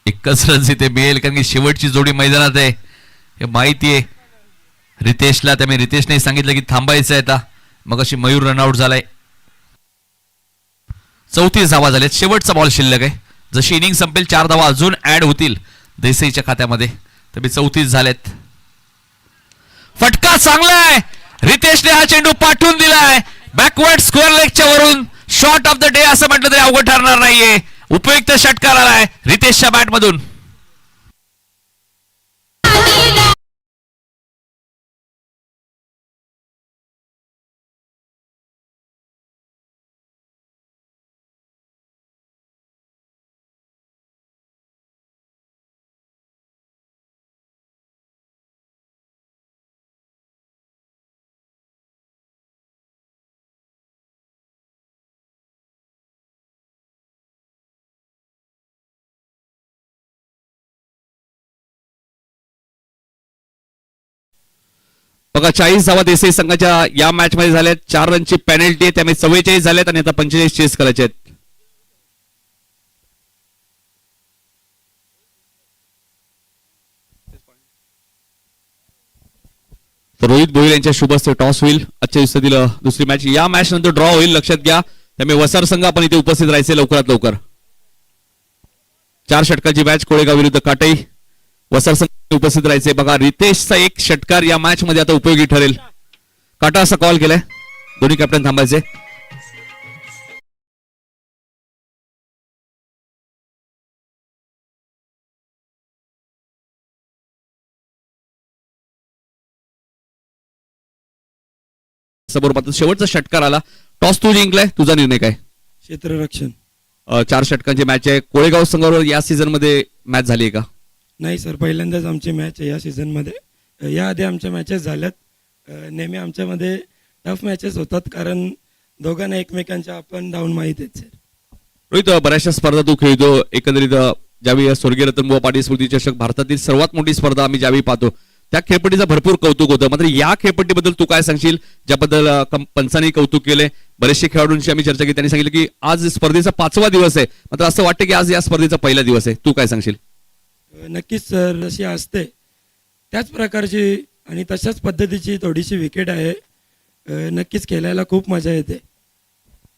एकच रन इथे मिळेल कारण की शेवटची जोडी मैदानात आहे हे माहिती आहे रितेशला. त्यामुळे रितेशने सांगितलं की थांबायचं आहे आता. मग अशी मयूर रनआउट झालाय. 34 धावा झाल्यात. शेवटचा बॉल शिल्लक आहे. जशी इनिंग संपेल 4 धावा अजून ऍड होतील देसाईच्या खात्यामध्ये. तरी 34 झालेत. फटका चांगला आहे. रितेशने हा चेंडू पाठवून दिलाय बॅकवर्ड स्क्वेअर लेगच्या वरून. शॉट ऑफ द डे असं म्हटलं तरी अवघड ठरणार नाहीये. उपयुक्त षटकार आलाय रितेशच्या बॅट मधून. बघा 40 धावा देसाई संघाच्या या मॅच मध्ये झाल्यात. 4 रनची पेनल्टी आहे त्यामुळे 44 झाल्यात आणि आता 45 चेस करायचे आहेत. रोहित भोईर यांच्या शुभ हस्ते टॉस होईल. आजच्या दिवसातील दुसरी मॅच. या मॅच नंतर ड्रॉ होईल लक्षात घ्या. त्यामुळे वसार संघ आपण इथे उपस्थित राहायचे लवकरात लवकर. 4 षटकाची मॅच कोळेगाव विरुद्ध काटई. वसार संघ उपस्थित राहायचे. बघा रितेशचा एक षटकार या मॅच मध्ये आता उपयोगी ठरेल. काटा असा कॉल केलाय. दोन्ही कॅप्टन थांबायचे. समोर मात्र शेवटचा षटकार आला. टॉस तू जिंकलाय. तुझा निर्णय काय? क्षेत्ररक्षण. 4 षटकांची मॅच आहे. कोळेगाव संघावर या सीझन मध्ये मॅच झाली आहे का? नाही सर, पहिल्यांदाच आमची मॅच आहे या सीझन मध्ये. याआधी आमच्या मॅचेस झाल्यात. नेहमी आमच्यामध्ये टफ मॅचेस होतात कारण दोघांना एकमेकांच्या अप अँड डाऊन माहित आहेत सर. रोहित बऱ्याचशा स्पर्धा तू खेळतो. एकंदरीत ज्यावेळी स्वर्गीय रतनबुवा पाटील स्मृती चषक भारतातील सर्वात मोठी स्पर्धा आम्ही ज्यावेळी पाहतो त्या खेळपट्टीचं भरपूर कौतुक होतं. मात्र या खेळपट्टीबद्दल तू काय सांगशील? ज्याबद्दल पंचांनी कौतुक केले. बरेचसे खेळाडूंशी आम्ही चर्चा केली. त्यांनी सांगितलं की आज स्पर्धेचा 5वा दिवस आहे. मात्र असं वाटतं की आज या स्पर्धेचा पहिला दिवस आहे. तू काय सांगशील? नक्कीच सर, जशी असते त्याच प्रकारची आणि तशाच पद्धतीची थोडीशी विकेट आहे. नक्कीच खेळायला खूप मजा येते.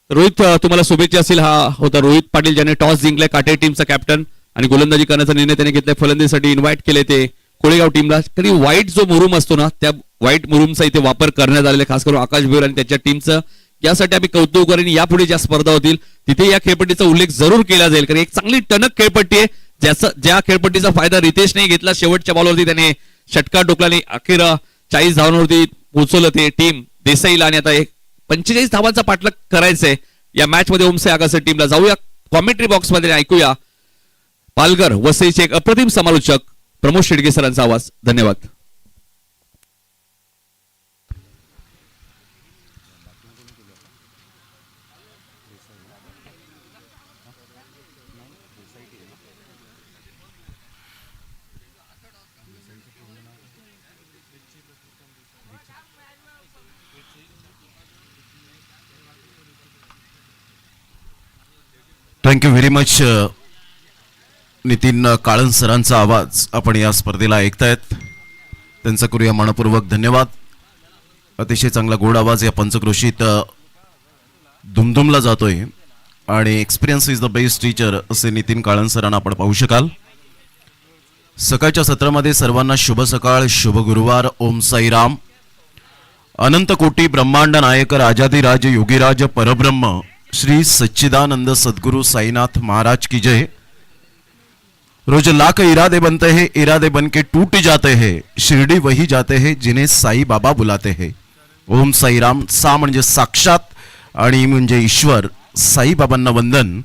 रोहित तुम्हाला शुभेच्छा असतील. हा होता रोहित पाटील ज्याने टॉस जिंकलाय. काटे टीमचा कॅप्टन आणि गोलंदाजी करण्याचा निर्णय त्याने घेतलाय. फलंदाजीसाठी इन्व्हाइट केले ते कोळेगाव टीमला. तरी व्हाईट जो मुरुम असतो ना त्या व्हाईट मुरुमचा इथे वापर करण्यात आलेला खास करून आकाश भोईर आणि त्याच्या टीमचं. यासाठी आम्ही कौतुक करेन. यापुढे ज्या स्पर्धा होतील तिथे या खेळपट्टीचा उल्लेख जरूर केला जाईल कारण एक चांगली टणक खेळपट्टी आहे. ज्या खेळपट्टीचा फायदा रितेशने घेतला. शेवटच्या बॉलवरती त्याने षटकार टोकल्याने अखेर 40 धावांवरती पोहोचवलं ते टीम देसाईला. आणि आता 45 धावांचा पाठलाग करायचंय या मॅच मध्ये ओमसे आगासर टीमला. जाऊया कॉमेंट्री बॉक्स मध्ये ऐकूया पालघर वसईचे एक अप्रतिम समालोचक प्रमोद शेडगे सरांचा आवाज. धन्यवाद. Thank you very much. Nitin Kalan सरांचा आवाज आपण या स्पर्धेला ऐकतायत. त्यांचा करूया मनपूर्वक धन्यवाद. अतिशय चांगला गोड आवाज या पंचक्रोशीत दुमदुमला जातोय आणि experience is the best teacher असे नितीन काळन सरांना आपण पाहू शकाल. सकाळच्या सत्रामध्ये सर्वांना शुभ सकाळ, शुभ गुरुवार. ओम साईराम. अनंत कोटी ब्रह्मांड नायक राजाधिराज योगीराज परब्रह्म श्री सच्चिदानंद सद्गुरु साईनाथ महाराज की जय. रोज लाख इरादे बनते हैं, इरादे बन के टूट जाते हैं. शिरडी वही जाते हैं जिन्हें साई बाबा बुलाते हैं. ओम साईराम. सा म्हणजे साक्षात आणि म्हणजे ईश्वर. साई बाबांना वंदन.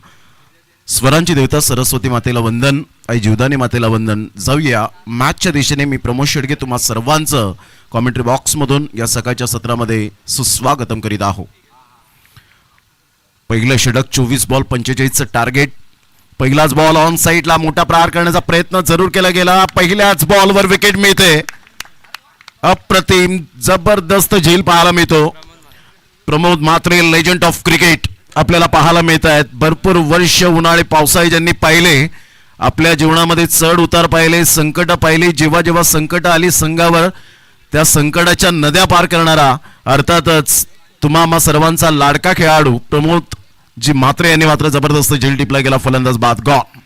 स्वरांची देवता सरस्वती मातेला वंदन. आई जीवदानी मातेला वंदन. जाऊया मॅचच्या दिशेने. मी प्रमोद शेडगे तुम्हा सर्वांचं कॉमेंट्री बॉक्स मधून या सकाळच्या सत्रामध्ये सुस्वागतम करीत आहो. पहिलं षटक 24 बॉल 45चं टार्गेट. पहिलाच बॉल ऑन साईडला मोठा प्रहार करण्याचा प्रयत्न जरूर केला गेला. पहिल्याच बॉलवर विकेट मिळते. अप्रतिम जबरदस्त झेल पाहायला मिळतो. Pramod Mhatre legend of cricket आपल्याला पाहायला मिळत आहेत. भरपूर वर्ष उन्हाळे पावसाळे ज्यांनी पाहिले, आपल्या जीवनामध्ये चढ उतार पाहिले, संकट पाहिली, जेव्हा जेव्हा संकट आली संघावर त्या संकटाच्या नद्या पार करणारा अर्थातच तुम्हा सर्वांचा लाडका खेळाडू प्रमोद जी म्हात्रे यांनी मात्र जबरदस्त झेल टिपला गेला. फलंदाज बाद गॉन.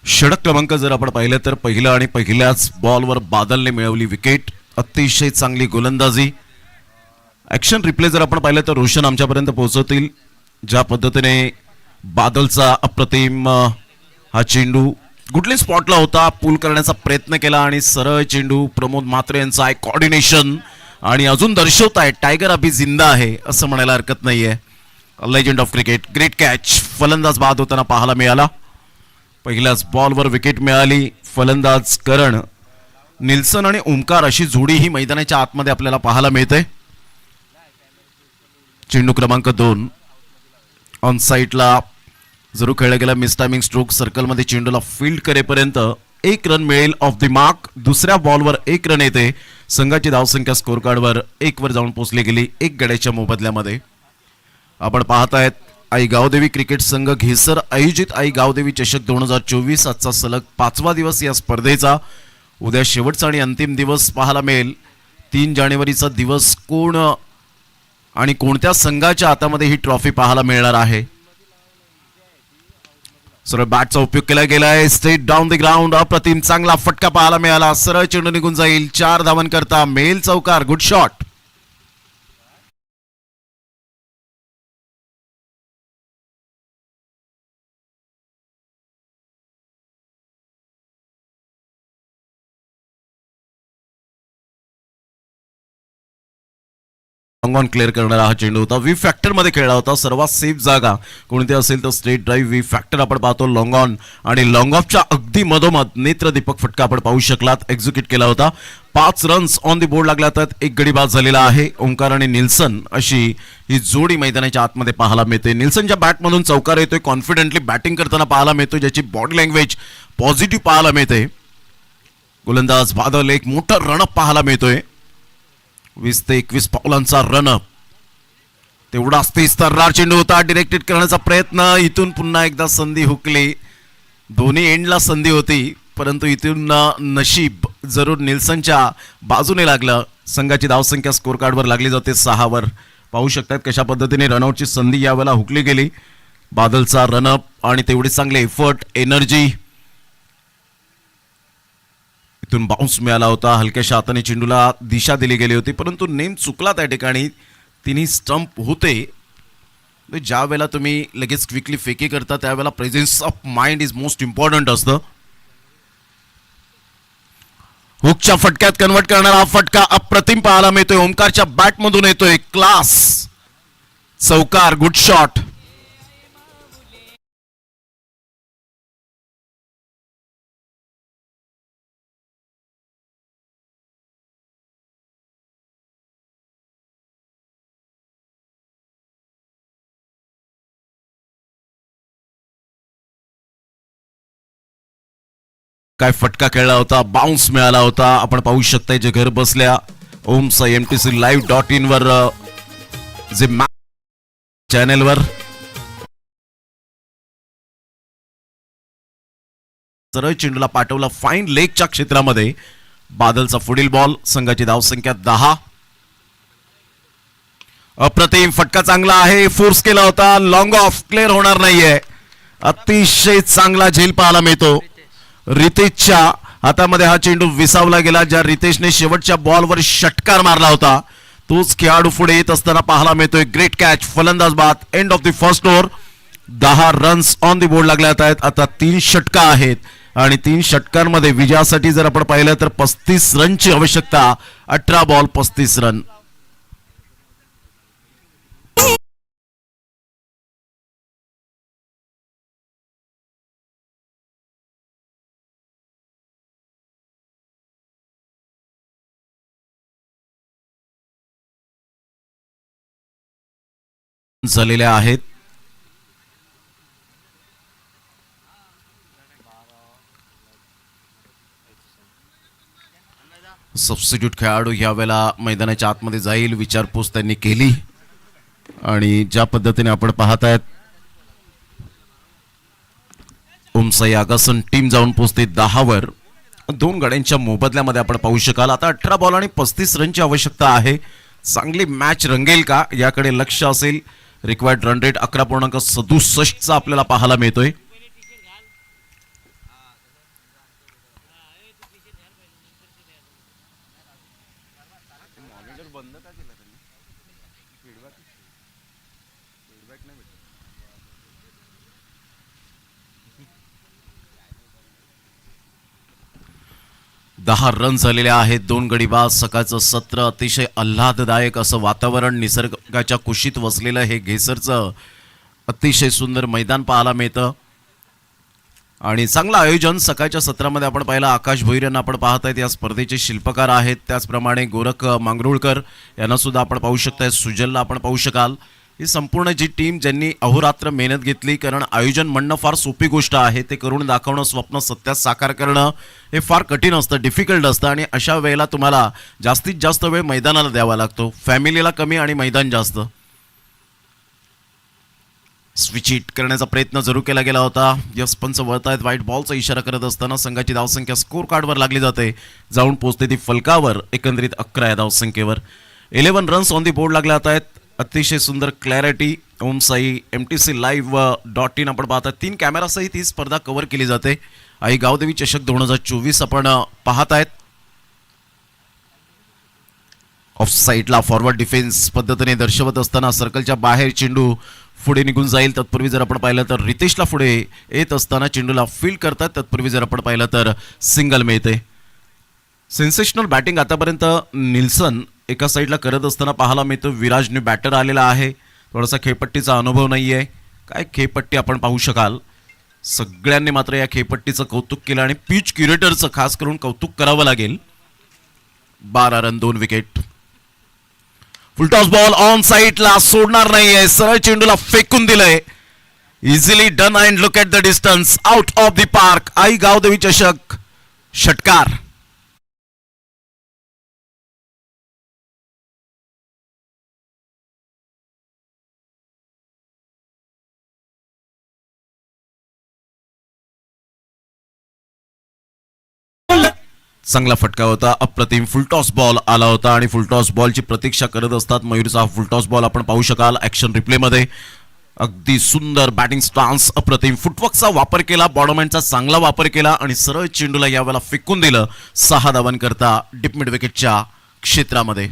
षटक क्रमांक जर आपण पाहिलं तर पहिलं आणि पहिल्याच बॉलवर बादलने मिळवली विकेट. अतिशय चांगली गोलंदाजी. ऍक्शन रिप्ले जर आपण पाहिलं तर रोशन आमच्यापर्यंत पोहोचवतील. ज्या पद्धतीने बादलचा अप्रतिम हा चेंडू गुडली स्पॉटला होता, पूल करण्याचा प्रयत्न केला आणि सरळ चेंडू प्रमोद म्हात्रे यांचा आहे कॉर्डिनेशन आणि अजून दर्शवत आहे टायगर अभि जिंदा आहे असं म्हणायला हरकत नाहीये. Legend of cricket great catch. फलंदाज बाद होताना पाहायला मिळाला. पहिल्याच बॉलवर विकेट मिळाली. फलंदाज करण, निल्सन आणि ओमकार अशी जोडी ही मैदानाच्या आतमध्ये आपल्याला पाहायला मिळते. चेंडू क्रमांक 2 ऑन साईडला जरूर खेळला गेला. Miss timing stroke. सर्कलमध्ये चेंडूला फील्ड करेपर्यंत 1 रन मिळेल ऑफ द मार्क. दुसऱ्या बॉलवर 1 रन येते. संघाची धावसंख्या स्कोर कार्डवर 1 वर जाऊन पोहोचली गेली 1 गड्याच्या मोबदल्यामध्ये. आपण पाहतायत आई गावदेवी क्रिकेट संघ घेसर आयोजित आई गावदेवी चषक 2024. आजचा सलग 5वा दिवस या स्पर्धेचा. उद्या शेवटचा आणि अंतिम दिवस पाहायला मिळेल. 3 जानेवारीचा दिवस कोण आणि कोणत्या संघाच्या हातामध्ये ही ट्रॉफी पाहायला मिळणार आहे. सरळ बॅटचा उपयोग केला गेला आहे. Straight down the ground. अप्रतिम चांगला फटका पाहायला मिळाला. सरळ चेंडू निघून जाईल. 4 धावन करता मेल चौकार. Good shot. Long on clear करणारा हा चेंडू होता. वी फॅक्टर मध्ये खेळला होता. सर्वात सेफ जागा कोणती असेल तर स्ट्रेट ड्राईव्ह वी फॅक्टर आपण पाहतो. लॉंग ऑन आणि लॉंग ऑफच्या अगदी मधोमध नेत्रदीपक फटका आपण पाहू शकलात. एक्झिक्यूट केला होता. 5 रन्स ऑन दी बोर्ड लागला तर 1 गडी बाद झालेला आहे. ओंकार आणि निल्सन अशी ही जोडी मैदानाच्या आतमध्ये पाहायला मिळते. निल्सनच्या बॅटमधून चौकार येतोय. कॉन्फिडेंटली बॅटिंग करताना पाहायला मिळतो. ज्याची बॉडी लँग्वेज पॉझिटिव्ह पाहायला मिळते. गोलंदाज बादल एक मोठा रनअप पाहायला मिळतोय. 20 ते 21 पावलांचा रनअप. तेवढाच तेजतर्रार चेंडू होता. डिरेक्टेड करण्याचा प्रयत्न. इथून पुन्हा एकदा संधी हुकली. दोन्ही एंडला संधी होती परंतु इथून नशीब जरूर निल्सनच्या बाजूने लागलं. संघाची धावसंख्या स्कोर कार्डवर लागली जाते 6 वर. पाहू शकतात कशा पद्धतीने रनआउटची संधी यावेळेला हुकली गेली. बादलचा रनअप आणि तेवढे चांगले एफर्ट एनर्जी. इथून बाउन्स मिळाला होता. हलक्याशा हाताने चेंडूला दिशा दिली गेली होती परंतु नेम चुकला त्या ठिकाणी. तिन्ही स्टंप होते. ज्या वेळेला तुम्ही लगेच क्विकली फेकी करता त्यावेळेला presence of mind is most important असतं. हुकच्या फटक्यात कन्वर्ट करणारा फटका अप्रतिम पाहायला मिळतोय. ओमकारच्या बॅटमधून येतोय. क्लास चौकार. Good shot. काय फटका खेळला होता. बाउन्स मिळाला होता. आपण पाहू शकताय जे घर बसल्या ओमसा MTClive.in वर जे चॅनेलवर सरळ चेंडूला पाठवला फाईन लेगच्या क्षेत्रामध्ये. बादलचा पुढील बॉल. संघाची धावसंख्या 10. अप्रतिम फटका चांगला आहे. फोर्स केला होता. लॉंग ऑफ क्लिअर होणार नाहीये. अतिशय चांगला झेल पाहायला मिळतो. रितेशच्या हातामध्ये हा चेंडू विसावला गेला. ज्या रितेशने शेवटच्या बॉलवर षटकार मारला होता तोच खेळाडू पुढे येत असताना पाहायला मिळतोय. ग्रेट कॅच, फलंदाज बाद. End of the first over. 10 runs on the board लागले आहेत. आता 3 षटका आहेत आणि 3 षटकांमध्ये विजयासाठी जर आपण पाहिलं तर 35 रनची आवश्यकता. 18 बॉल 35 रन. झालेल्या आहेत. सबस्टिट्यूट खेळाडू यावेळेला मैदानाच्या आतमध्ये जाईल. विचारपूस त्यांनी केली आणि ज्या पद्धतीने आपण पाहतायत ओमसाई आगासन टीम जाऊन पोहोचते 10 वर. 2 गड्यांच्या मोबदल्यामध्ये आपण पाहू शकाल. आता 18 बॉल आणि 35 रनची आवश्यकता आहे. चांगली मॅच रंगेल का याकडे लक्ष असेल. रिक्वायर्ड रन रेट 11.67 चा आपल्याला पाहायला मिळतोय. दहा रन झालेले आहेत. 2 गडी बाद. सकाळचं सत्र अतिशय आल्हाददायक असं वातावरण, निसर्गाच्या कुशीत वसलेलं हे घेसरचं अतिशय सुंदर मैदान पाहायला मिळतं आणि चांगलं आयोजन. सकाळच्या सत्रामध्ये आपण पाहिलं आकाश भोईर यांना आपण पाहतायत, या स्पर्धेचे शिल्पकार आहेत. त्याचप्रमाणे गोरख मांगरुळकर यांना सुद्धा आपण पाहू शकताय. सुजलला आपण पाहू शकाल. ही संपूर्ण जी टीम ज्यांनी अहोरात्र मेहनत घेतली, कारण आयोजन म्हणणं फार सोपी गोष्ट आहे, ते करून दाखवणं, स्वप्न सत्यात साकार करणं हे फार कठीण असतं, डिफिकल्ट असतं आणि अशा वेळेला तुम्हाला जास्तीत जास्त वेळ मैदानाला द्यावा लागतो. फॅमिलीला कमी आणि मैदान जास्त. स्विच हिट करण्याचा प्रयत्न जरूर केला गेला होता. यस पंच वळतायत व्हाईट बॉलचा इशारा करत असताना संघाची धावसंख्या स्कोर कार्डवर लागली जाते, जाऊन पोहोचते ती फलकावर एकंदरीत 11 या धावसंख्येवर. 11 रन्स ऑन दी बोर्ड लागले जात आहेत. अतिशय सुंदर क्लॅरिटी. ओमसाई MTC live.in आपण पाहता. 3 कॅमेरासहित ही स्पर्धा कव्हर केली जाते. आई गावदेवी चषक 2024 आपण पाहत आहेत. ऑफ साईडला फॉरवर्ड डिफेन्स पद्धतीने दर्शवत असताना सर्कलच्या बाहेर चेंडू पुढे निघून जाईल. तत्पूर्वी जर आपण पाहिलं तर रितेशला पुढे येत असताना चेंडूला फील्ड करतात. तत्पूर्वी जर आपण पाहिलं तर सिंगल मिळते. सेन्सेशनल बॅटिंग आतापर्यंत निल्सन एका साईडला करत असताना पाहायला मिळतो. विराजने बॅटर आलेला आहे. थोडासा खेळपट्टीचा अनुभव नाही आहे. काय खेळपट्टी आपण पाहू शकाल. सगळ्यांनी मात्र या खेळपट्टीचं कौतुक केलं आणि पिच क्युरेटरचं खास करून कौतुक करावं लागेल. 12 run 2 wicket. Full toss ball on साईडला सोडणार नाहीये. सरळ चेंडूला फेकून दिलंय. Easily done and look at the distance out of the park. आई गावदेवी चषक षटकार. चांगला फटका होता. अप्रतिम फुलटॉस बॉल आला होता आणि फुलटॉस बॉलची प्रतीक्षा करत असतात. मयूरचा फुलटॉस बॉल आपण पाहू शकाल ऍक्शन रिप्लेमध्ये. अगदी सुंदर बॅटिंग स्टान्स, अप्रतिम फुटवर्कचा वापर केला, बॉडमॅनचा चांगला वापर केला आणि सरळ चेंडूला यावेळेला फेकून दिलं 6 धावांकरता डीप मिड विकेटच्या क्षेत्रामध्ये.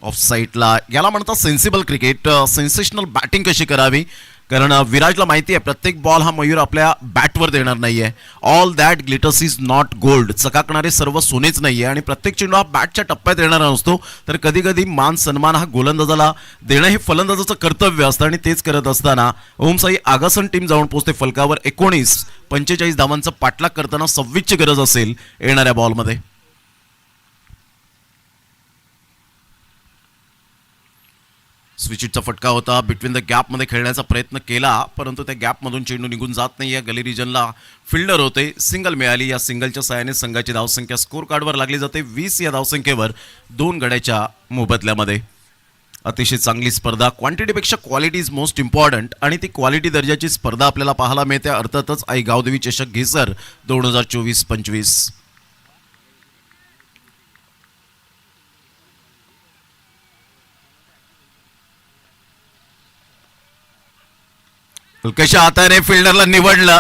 ऑफ साईडला याला म्हणतात सेन्सिबल क्रिकेट. सेन्सेशनल बॅटिंग कशी करावी, कारण विराजला माहिती आहे प्रत्येक बॉल हा मयूर आपल्या बॅटवर देणार नाहीये. All that glitters is not gold. चकाकणारे सर्व सोनेच नाहीये आणि प्रत्येक चेंडू हा बॅटच्या टप्प्यात येणारा नसतो. तर कधी कधी मान सन्मान हा गोलंदाजाला देणं हे फलंदाजाचं कर्तव्य असतं आणि तेच करत असताना ओमसाई आगासन टीम जाऊन पोहोचते फलकावर. 45 धावांचा पाठलाग करताना 26 ची गरज असेल येणाऱ्या बॉलमध्ये. स्विचिटचा फटका होता. बिटवीन द गॅपमध्ये खेळण्याचा प्रयत्न केला, परंतु त्या गॅपमधून चेंडू निघून जात नाही. या गली रिजनला फिल्डर होते. सिंगल मिळाली. या सिंगलच्या सहाय्याने संघाची धावसंख्या स्कोर कार्डवर लागली जाते 20 या धावसंख्येवर 2 गड्याच्या मोबदल्यामध्ये. अतिशय चांगली स्पर्धा. क्वांटिटीपेक्षा क्वालिटी इज मोस्ट इम्पॉर्टंट आणि ती क्वालिटी दर्जाची स्पर्धा आपल्याला पाहायला मिळते. अर्थातच आई गावदेवी चषक घेसर 2024-25. हलक्याशा हाताने फिल्डरला निवडलं.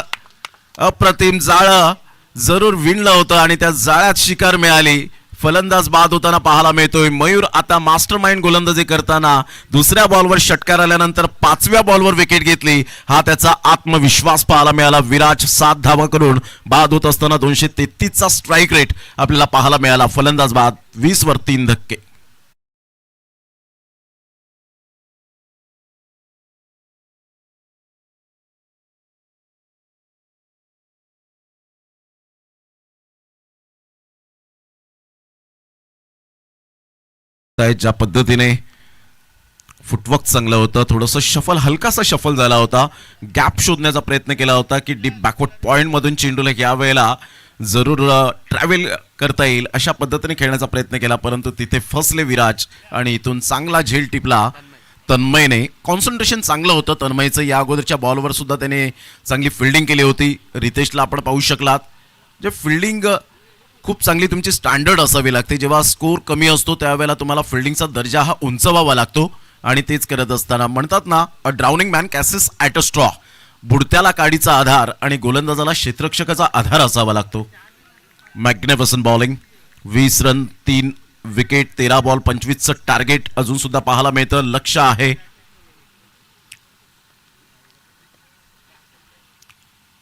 अप्रतिम जाळं जरूर विणलं होतं आणि त्या जाळ्यात शिकार मिळाली. फलंदाज बाद होताना पाहायला मिळतोय. मयूर आता मास्टर माइंड गोलंदाजी करताना दुसऱ्या बॉलवर षटकार आल्यानंतर 5व्या बॉलवर विकेट घेतली. हा त्याचा आत्मविश्वास पाहायला मिळाला. विराज 7 धावा करून बाद होत असताना 233चा स्ट्राईक रेट आपल्याला पाहायला मिळाला. फलंदाज बाद, 20 वर 3 धक्के. ज्या पद्धतीने फुटवर्क चांगलं होतं, थोडंसं शफल, हलकासा शफल झाला होता. गॅप शोधण्याचा प्रयत्न केला होता की डीप बॅकवर्ड पॉइंट मधून चेंडूला या वेळेला जरूर ट्रॅव्हल करता येईल अशा पद्धतीने खेळण्याचा प्रयत्न केला, परंतु तिथे फसले विराज आणि इथून चांगला झेल टिपला तन्मयने. कॉन्सन्ट्रेशन चांगलं होतं तन्मयचं. या अगोदरच्या बॉलवर सुद्धा त्याने चांगली फिल्डिंग केली होती. रितेशला आपण पाहू शकलात. जे फिल्डिंग खूप चांगली तुमची स्टँडर्ड असावी लागते. जेव्हा स्कोर कमी असतो त्यावेळेला तुम्हाला फिल्डिंगचा दर्जा हा उंचवावा लागतो आणि तेच करत असताना म्हणतात ना, a drowning man catches at a straw. बुडत्याला काडीचा आधार आणि गोलंदाजाला क्षेत्ररक्षकाचा आधार असावा लागतो. Magnificent bowling, 20 run 3 wicket, 13 ball 25चं टार्गेट अजून सुद्धा पाहायला मिळतं. लक्ष आहे.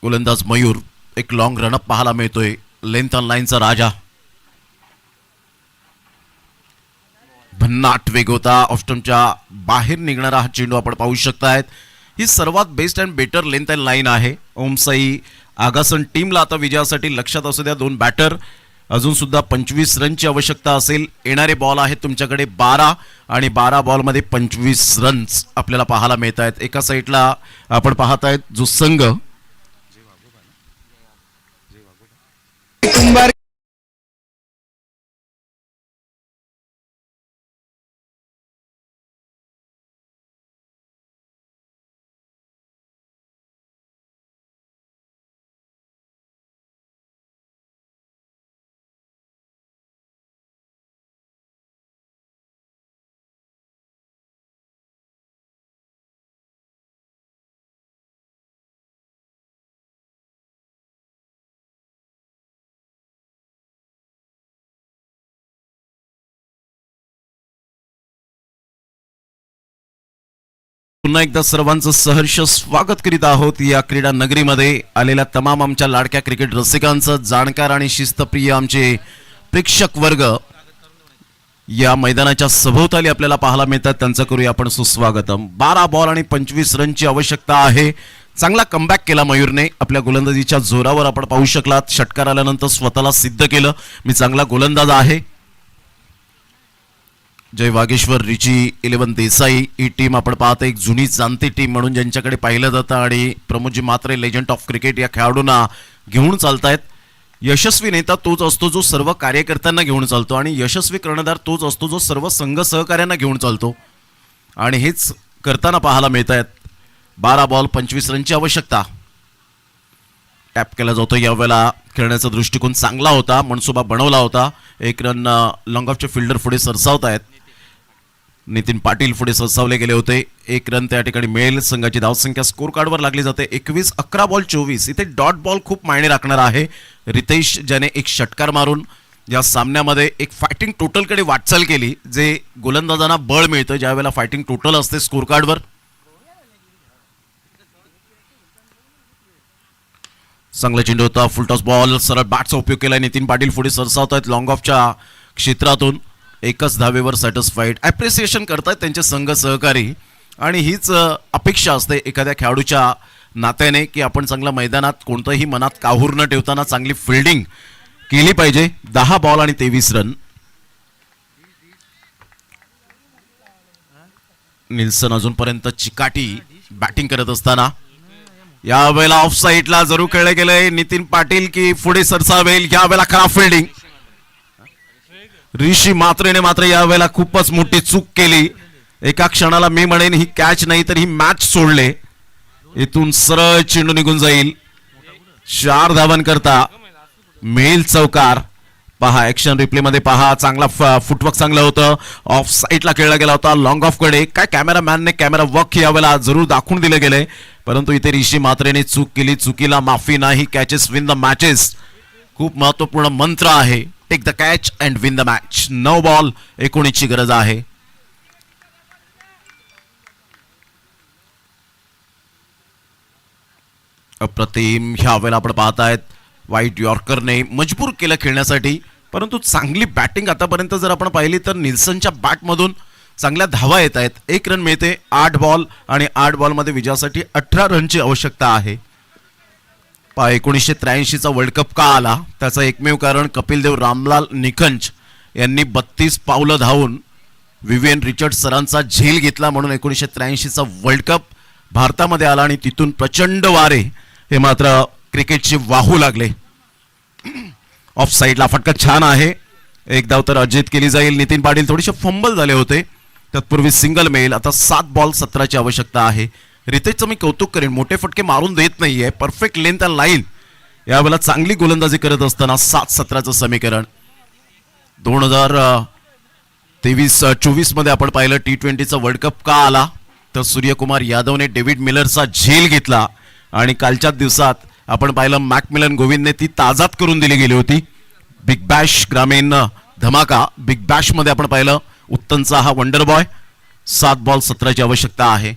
गोलंदाज मयूर, एक लॉंग रनअप पाहायला मिळतोय. लेंथ ऑन लाईनचा राजा. भन्नाट वेग होता. ऑफस्टमच्या बाहेर निघणारा हा चेंडू आपण पाहू शकतायत. ही सर्वात best and better length and line आहे. ओमसाई आगासन टीमला आता विजयासाठी लक्षात असू द्या. 2 बॅटर, अजून सुद्धा 25 रनची आवश्यकता असेल. येणारे बॉल आहेत तुमच्याकडे 12 आणि 12 बॉलमध्ये 25 रन्स आपल्याला पाहायला मिळत आहेत. एका साईडला आपण पाहतायत जो संघ पुन्हा एकदा सर्वांचं सहर्ष स्वागत करीत आहोत या क्रीडा नगरीमध्ये आलेल्या तमाम आमच्या लाडक्या क्रिकेट रसिकांचं. जाणकार आणि शिस्तप्रिय आमचे प्रेक्षक वर्ग या मैदानाच्या सभोवताली आपल्याला पाहायला मिळतात. त्यांचं करूया आपण सुस्वागतम. 12 बॉल आणि 25 रनची आवश्यकता आहे. चांगला कमबॅक केला मयूरने. आपल्या गोलंदाजीच्या जोरावर आपण पाहू शकलात. षटकार आल्यानंतर स्वतःला सिद्ध केलं, मी चांगला गोलंदाज आहे. जय वागेश्वर, रिची 11 देसाई ही टीम आपण पाहतो. एक जुनी जाणती टीम म्हणून ज्यांच्याकडे पाहिलं जातं आणि Pramod ji Mhatre legend of cricket या खेळाडूंना घेऊन चालतायत. यशस्वी नेता तोच असतो जो सर्व कार्यकर्त्यांना घेऊन चालतो आणि यशस्वी कर्णधार तोच असतो जो सर्व संघ सहकार्यांना घेऊन चालतो आणि हेच करताना पाहायला मिळत आहेत. 12 बॉल 25 रनची आवश्यकता. टॅप केला जातो. यावेळेला खेळण्याचा दृष्टिकोन चांगला होता. मनसुबा बनवला होता. 1 रन लॉंग ऑफचे फिल्डर पुढे सरसावत आहेत. नितीन पाटील पुढे सरसावले गेले होते. 1 रन त्या ठिकाणी मिळेल. संघाची धावसंख्या स्कोर कार्डवर लागली जाते 21. 11 बॉल 24. इथे डॉट बॉल खूप मायने राखणार आहे. रितेश ज्याने एक षटकार मारून या सामन्यामध्ये एक फायटिंग टोटलकडे वाटचाल केली, जे गोलंदाजांना बळ मिळतं ज्या वेळेला फायटिंग टोटल असते स्कोर कार्डवर. चांगला चेंडू होता. फुलटॉस बॉल, सरळ बॅटचा उपयोग केला. नितीन पाटील पुढे सरसावत आहेत लॉंग ऑफच्या क्षेत्रातून. 1च धावेवर सॅटिस्फाईड. ॲप्रिसिएशन करतायत त्यांचे संघ सहकारी आणि हीच अपेक्षा असते एखाद्या खेळाडूच्या नात्याने की आपण चांगल्या मैदानात कोणतंही मनात काहूर न ठेवताना चांगली फिल्डिंग केली पाहिजे. 10 बॉल आणि 23 रन. निल्सन अजूनपर्यंत चिकाटी बॅटिंग करत असताना या वेळेला ऑफ साईडला जरूर खेळले गेले. नितीन पाटील की पुढे सरसावेल. या वेळेला खराब फिल्डिंग. ऋषी मात्रेने मात्र या वेळेला खूपच मोठी चूक केली. एका क्षणाला मी म्हणेन ही कॅच नाही तर ही मॅच सोडले. इथून सरळ चेंडू निघून जाईल. 4 धावांकरता मिळेल चौकार. पहा ऍक्शन रिप्ले मध्ये पहा, चांगला फुटवर्क चांगलं होतं, ऑफ साईडला खेळला गेला होता, लॉंग ऑफ कडे. काय कॅमेरामॅनने कॅमेरा वर्क यावेळेला जरूर दाखवून दिलं गेलंय, परंतु इथे ऋषी म्हात्रेने चूक केली. चुकीला माफी नाही. कॅचेस विन द मॅचेस खूप महत्वपूर्ण मंत्र आहे. Take the catch and win the match. 9 ball 19 ची गरज आहे. अप्रतिम ह्या वेळेला आपण पाहतायत व्हाईट यॉर्करने मजबूर केलं खेळण्यासाठी, परंतु चांगली बॅटिंग आतापर्यंत जर आपण पाहिली तर निल्सनच्या बॅटमधून चांगल्या धावा येत आहेत. 1 रन मिळते. 8 बॉल आणि 8 बॉलमध्ये विजयासाठी 18 रनची आवश्यकता आहे. 1983चा वर्ल्ड कप का आला त्याचं एकमेव कारण कपिलदेव रामलाल निखंज यांनी 32 पावलं धावून विवियन रिचर्ड सरांचा झेल घेतला, म्हणून 1983चा वर्ल्ड कप भारतामध्ये आला आणि तिथून प्रचंड वारे हे मात्र क्रिकेटचे वाहू लागले. ऑफ साईडला फटका छान आहे. एक धाव तर अर्जित केली जाईल. नितीन पाटील थोडेसे फंबल झाले होते, तत्पूर्वी सिंगल मिळेल. आता 7 बॉल 17 ची आवश्यकता आहे. रितेशचं मी कौतुक करेन, मोठे फटके मारून देत नाहीये. परफेक्ट लेंथ अँड लाईन यावेळेला चांगली गोलंदाजी करत असताना 7-17चं समीकरण. 2023-24 मध्ये आपण पाहिलं T20चा वर्ल्ड कप का आला तर सूर्यकुमार यादवने डेव्हिड मिलरचा झेल घेतला आणि कालच्याच दिवसात आपण पाहिलं मॅकमिलन गोविंदने ती ताजात करून दिली गेली होती. बिग बॅश ग्रामीण धमाका बिग बॅश मध्ये आपण पाहिलं उत्तमचा हा वंडर बॉय. 7 बॉल 17 ची आवश्यकता आहे.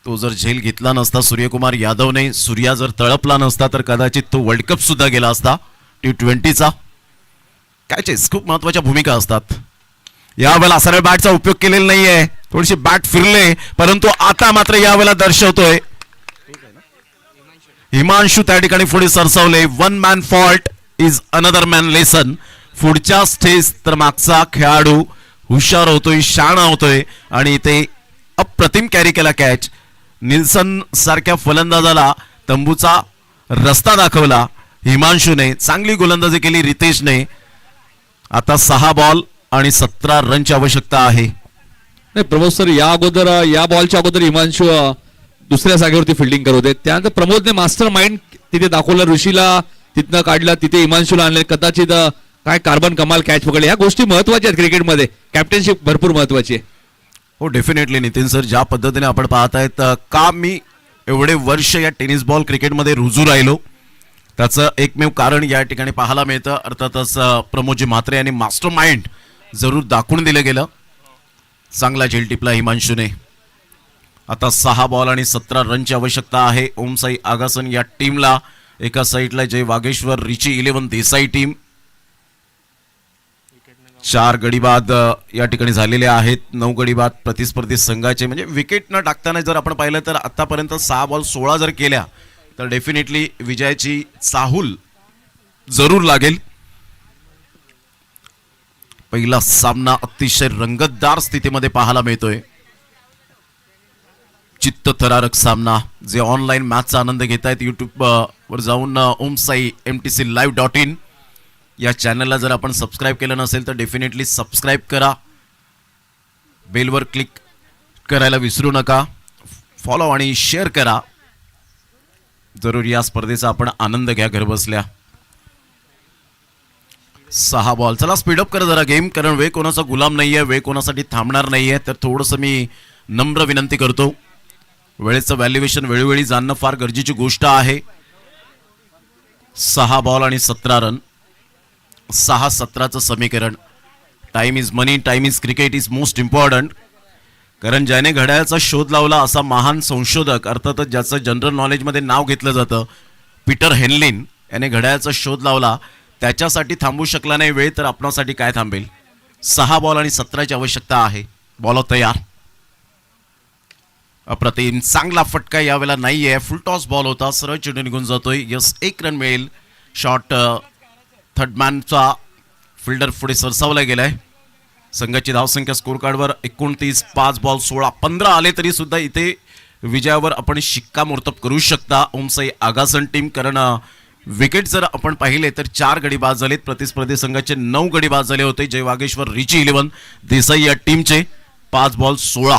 तो जर झेल घेतला नसता सूर्यकुमार यादवने, सूर्या जर तळपला नसता तर कदाचित तो वर्ल्ड कप सुद्धा गेला असता. T20चा कॅचेस खूप महत्वाच्या भूमिका असतात. यावेळेला सरळ बॅटचा उपयोग केलेला नाहीये, थोडीशी बॅट फिरले, परंतु आता मात्र यावेळेला दर्शवतोय हिमांशू त्या ठिकाणी पुढे सरसावले. 1 man fault is another man lesson. पुढच्या स्टेज तर मागचा खेळाडू हुशार होतोय, शाणा होतोय आणि इथे अप्रतिम कॅरी केला कॅच. निल्सन सारख्या फलंदाजाला तंबूचा रस्ता दाखवला हिमांशूने. चांगली गोलंदाजी केली रितेशने. आता 6 बॉल आणि 17 रनची आवश्यकता आहे. नाही प्रमोद सर, या अगोदर या बॉलच्या अगोदर हिमांशू दुसऱ्या जागेवरती फिल्डिंग करत होते. त्यानंतर प्रमोदने मास्टर माइंड तिथे दाखवलं, ऋषीला तिथनं काढलं, तिथे हिमांशूला आणले. कदाचित काय कार्बन कमाल कॅच पकडले. ह्या गोष्टी महत्वाच्या आहेत क्रिकेटमध्ये. कॅप्टनशिप भरपूर महत्वाची आहे. हो डेफिनेटली नितीन सर, ज्या पद्धतीने आपण पाहतायत का मी एवढे वर्ष या टेनिस बॉल क्रिकेटमध्ये रुजू राहिलो त्याचं एकमेव कारण या ठिकाणी पाहायला मिळतं. अर्थातच प्रमोदजी म्हात्रे यांनी मास्टर माइंड जरूर दाखवून दिलं गेलं. चांगला झेल टिपला हिमांशूने. आता 6 बॉल आणि 17 रनची आवश्यकता आहे. ओमसाई आगासन या टीमला, एका साईडला जय वागेश्वर रिची 11 देसाई टीम. 4 गडी बाद या ठिकाणी झालेले आहेत. 9 गडी बाद प्रतिस्पर्धी संघाचे. म्हणजे विकेट न टाकताना जर आपण पाहिलं तर आतापर्यंत 6 बॉल 16 जर केल्या तर डेफिनेटली विजयाची चाहूल जरूर लागेल. पहिला सामना अतिशय रंगतदार स्थितीमध्ये पाहायला मिळतोय. चित्तथरारक सामना. जे ऑनलाईन मॅचचा आनंद घेत आहेत युट्यूब वर जाऊन ओमसाई mtclive.in या चॅनलला जर आपण सबस्क्राईब केलं नसेल तर डेफिनेटली सबस्क्राईब करा. बेलवर क्लिक करायला विसरू नका. फॉलो आणि शेअर करा. जरूर या स्पर्धेचा आपण आनंद घ्या घर बसल्या. 6 बॉल. चला स्पीडअप करा जरा गेम, कारण वेळ कोणाचा गुलाम नाहीये, वेळ कोणासाठी थांबणार नाहीये. तर थोडंसं मी नम्र विनंती करतो, वेळेचं व्हॅल्युएशन वेळोवेळी जाणणं फार गरजेची गोष्ट आहे. 6 बॉल आणि 17 रन. 6-17चं समीकरण. Time is money, time is cricket is most important. कारण ज्याने घड्याळाचा शोध लावला असा महान संशोधक, अर्थातच ज्याचं जनरल नॉलेजमध्ये नाव घेतलं जातं, पीटर हेनलिन याने घड्याळाचा शोध लावला. त्याच्यासाठी थांबू शकला नाही वेळ, तर आपणासाठी काय थांबेल. 6 बॉल आणि 17ची आवश्यकता आहे. बॉल तयार. अप्रतिम चांगला फटका यावेळेला नाहीये. फुल टॉस बॉल होता, सरळ चेंडू निघून जातोय. यस 1 रन मिळेल. शॉट थर्डमॅनचा फिल्डर पुढे सरसावला गेलाय. संघाची धावसंख्या स्कोर कार्डवर 29. 5 बॉल 16. 15 आले तरी सुद्धा इथे विजयावर आपण शिक्कामोर्तब करू शकता ओमसाई आगासन टीम. कारण विकेट जर आपण पाहिले तर 4 गडी बाद झालेत. प्रतिस्पर्धी संघाचे 9 गडी बाद झाले होते. जय वागेश्वर रिची 11 देसाई या टीमचे. 5 ball 16.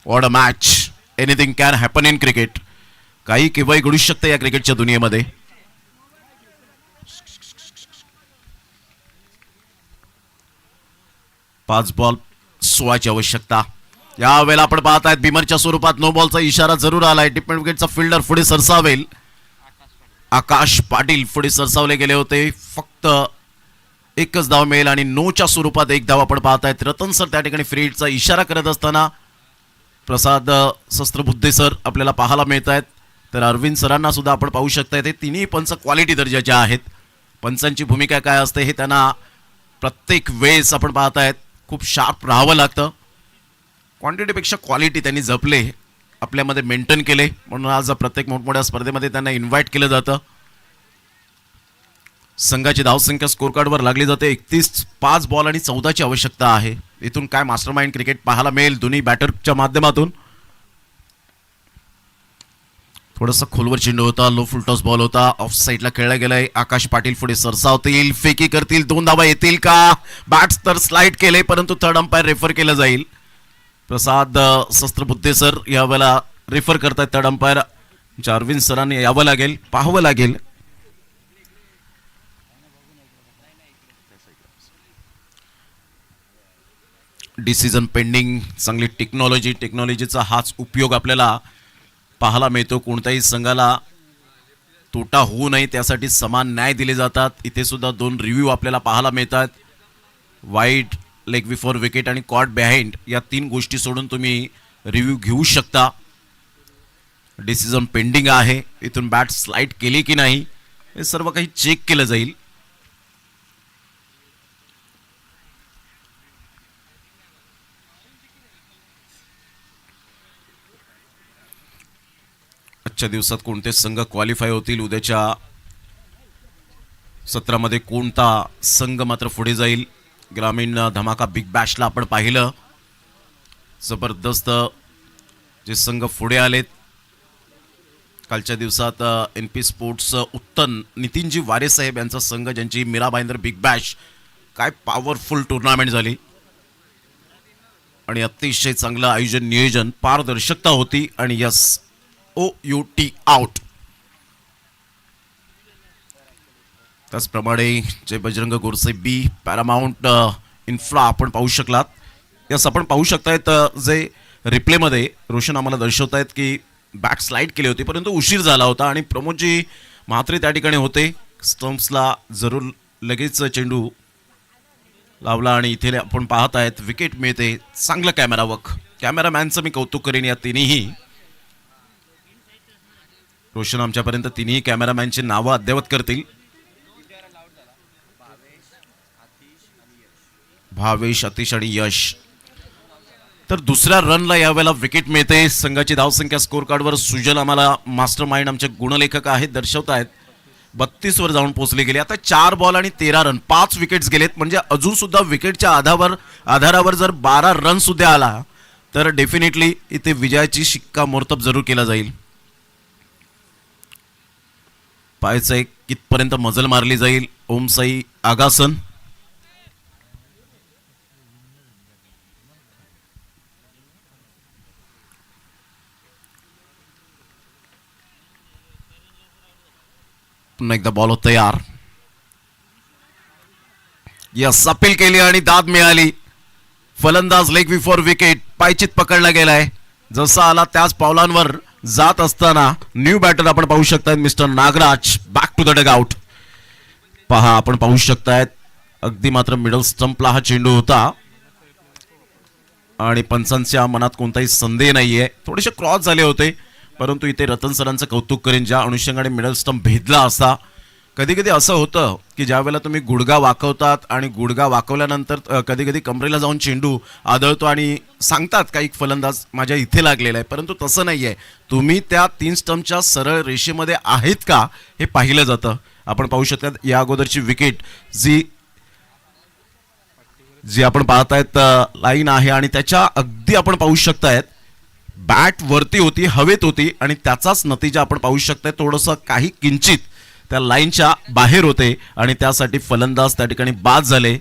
What a match. Anything can happen in cricket. काही केव्हाही घडू शकतं या क्रिकेटच्या दुनियेमध्ये. 5 बॉल 16ची आवश्यकता. यावेळेला आपण पाहत आहेत बिमरच्या स्वरूपात नो बॉलचा इशारा जरूर आलाय. डिपेंड विकेटचा फिल्डर पुढे सरसावेल. आकाश पाटील पुढे सरसावले गेले होते. फक्त एकच धाव मिळेल आणि नोच्या स्वरूपात एक धाव आपण पाहत आहेत. रतन सर त्या ठिकाणी फ्री हिटचा इशारा करत असताना प्रसाद शस्त्रबुद्धे सर आपल्याला पाहायला मिळत आहेत. तर अरविंद सरांना सुद्धा आपण पाहू शकता. ते तिन्ही पंच क्वालिटी दर्जाचे आहेत. पंचांची भूमिका काय असते हे त्यांना प्रत्येक वेळेस आपण पाहत आहेत खूप शार्प राहावं लागतं. क्वांटिटीपेक्षा क्वालिटी त्यांनी जपले, आपल्यामध्ये मेंटेन केले, म्हणून आज प्रत्येक मोठमोठ्या स्पर्धेमध्ये त्यांना इन्व्हाइट केलं जातं. संघाची धावसंख्या स्कोर कार्डवर लागली जाते 31. 5 बॉल आणि 14ची आवश्यकता आहे. इथून काय मास्टरमाइंड क्रिकेट पाहायला मिळेल दोन्ही बॅटरच्या माध्यमातून. थोडासा खोलवर चेंडू होता, लो फुल टॉस बॉल होता, ऑफ साईडला खेळला गेलाय. आकाश पाटील पुढे सरसावतील, फेकी करतील, 2 धावा येतील का? बॅट्स तर स्लाइड केले परंतु थर्ड अंपायर रेफर केलं जाईल. प्रसाद शस्त्रबुद्धे सर यावेळेला रेफर करतायत थर्ड अंपायर. अरविंद सरांनी यावं लागेल, पाहावं लागेल. Decision pending. चांगली टेक्नॉलॉजीचा हाच उपयोग आपल्याला पाहायला मिळतो. कोणत्याही संघाला तोटा होऊ नये त्यासाठी समान न्याय दिले जातात. इथे सुद्धा 2 रिव्ह्यू आपल्याला पाहायला मिळतात. वाईड, लेग बिफोर विकेट आणि कॉट बिहाइंड या 3 गोष्टी सोडून तुम्ही रिव्ह्यू घेऊ शकता. डिसिजन पेंडिंग आहे. इथून बॅट स्लाइड केली की नाही हे सर्व काही चेक केलं जाईल. आजच्या दिवसात कोणते संघ क्वालिफाय होतील, उद्याच्या सत्रामध्ये कोणता संघ मात्र पुढे जाईल. ग्रामीण धमाका बिग बॅशला आपण पाहिलं, जबरदस्त जे संघ पुढे आलेत. कालच्या दिवसात NP स्पोर्ट्स उत्तन नितीनजी वारे साहेब यांचा संघ, ज्यांची मीरा भाईंदर बिग बॅश काय पॉवरफुल टुर्नामेंट झाली आणि अतिशय चांगलं आयोजन, नियोजन, पारदर्शकता होती. आणि यस, OUT आउट. त्याचप्रमाणे जे बजरंग गोरसे बी पॅरामाउंट इन्फ्रा आपण पाहू शकलात. यस, आपण पाहू शकतायत जे रिप्लेमध्ये रोशन आम्हाला दर्शवतायत की बॅट स्लाइड केली होती परंतु उशीर झाला होता आणि प्रमोदजी म्हात्रे त्या ठिकाणी होते. स्टम्प्सला जरूर लगेच चेंडू लावला आणि इथे आपण पाहत आहेत विकेट मिळते. चांगलं कॅमेरा वर्क. कॅमेरामॅनचं मी कौतुक करेन या तिन्ही. रोशन आमच्यापर्यंत तिन्ही कॅमेरामॅनची नावं अद्ययावत करतील. भावेश, अतिश आणि यश. तर दुसऱ्या रनला यावेळेला विकेट मिळते. संघाची धावसंख्या स्कोर कार्डवर सुजल आम्हाला मास्टर माइंड आमचे गुणलेखक आहेत दर्शवतायत 32 वर जाऊन पोहोचले गेले. आता 4 बॉल आणि 13 रन, 5 विकेट्स गेलेत. म्हणजे अजून सुद्धा विकेटच्या आधारावर जर 12 रन सुद्धा आला तर डेफिनेटली इथे विजयाची शिक्कामोर्तब जरूर केला जाईल. पाहायचं आहे कितपर्यंत मजल मारली जाईल. ओमसाई आगासन. पुन्हा एकदा बॉल होत तयार. यस, अपील केली आणि दाद मिळाली. फलंदाज लेग बिफोर विकेट पायचीत पकडला गेलाय. जसा आला त्याच पावलांवर जात असताना न्यू बॅटर आपण पाहू शकतायत mister Nagraj. Back to the dugout. पहा, आपण पाहू शकतायत अगदी मात्र मिडल स्टंपला हा चेंडू होता आणि पंचांच्या मनात कोणताही संदेह नाहीये. थोडेसे क्रॉस झाले होते परंतु इथे रतन सरांचं कौतुक करेन ज्या अनुषंगाने मिडल स्टंप भेदला असता. कधी कधी असं होतं की ज्या वेळेला तुम्ही गुडगा वाकवतात आणि गुडगा वाकवल्यानंतर कधी कधी कमरेला जाऊन चेंडू आदळतो आणि सांगतात काही फलंदाज माझ्या इथे लागलेला आहे, परंतु तसं नाही आहे. तुम्ही त्या 3 स्टंपच्या सरळ रेषेमध्ये आहेत का हे पाहिलं जातं. आपण पाहू शकता या अगोदरची विकेट जी आपण पाहतायत लाईन आहे आणि त्याच्या अगदी आपण पाहू शकतायत बॅट वरती होती, हवेत होती आणि त्याचाच नतीजा आपण पाहू शकताय. थोडंसं काही किंचित त्या लाईनच्या बाहेर होते आणि त्यासाठी फलंदाज त्या ठिकाणी बाद झाले.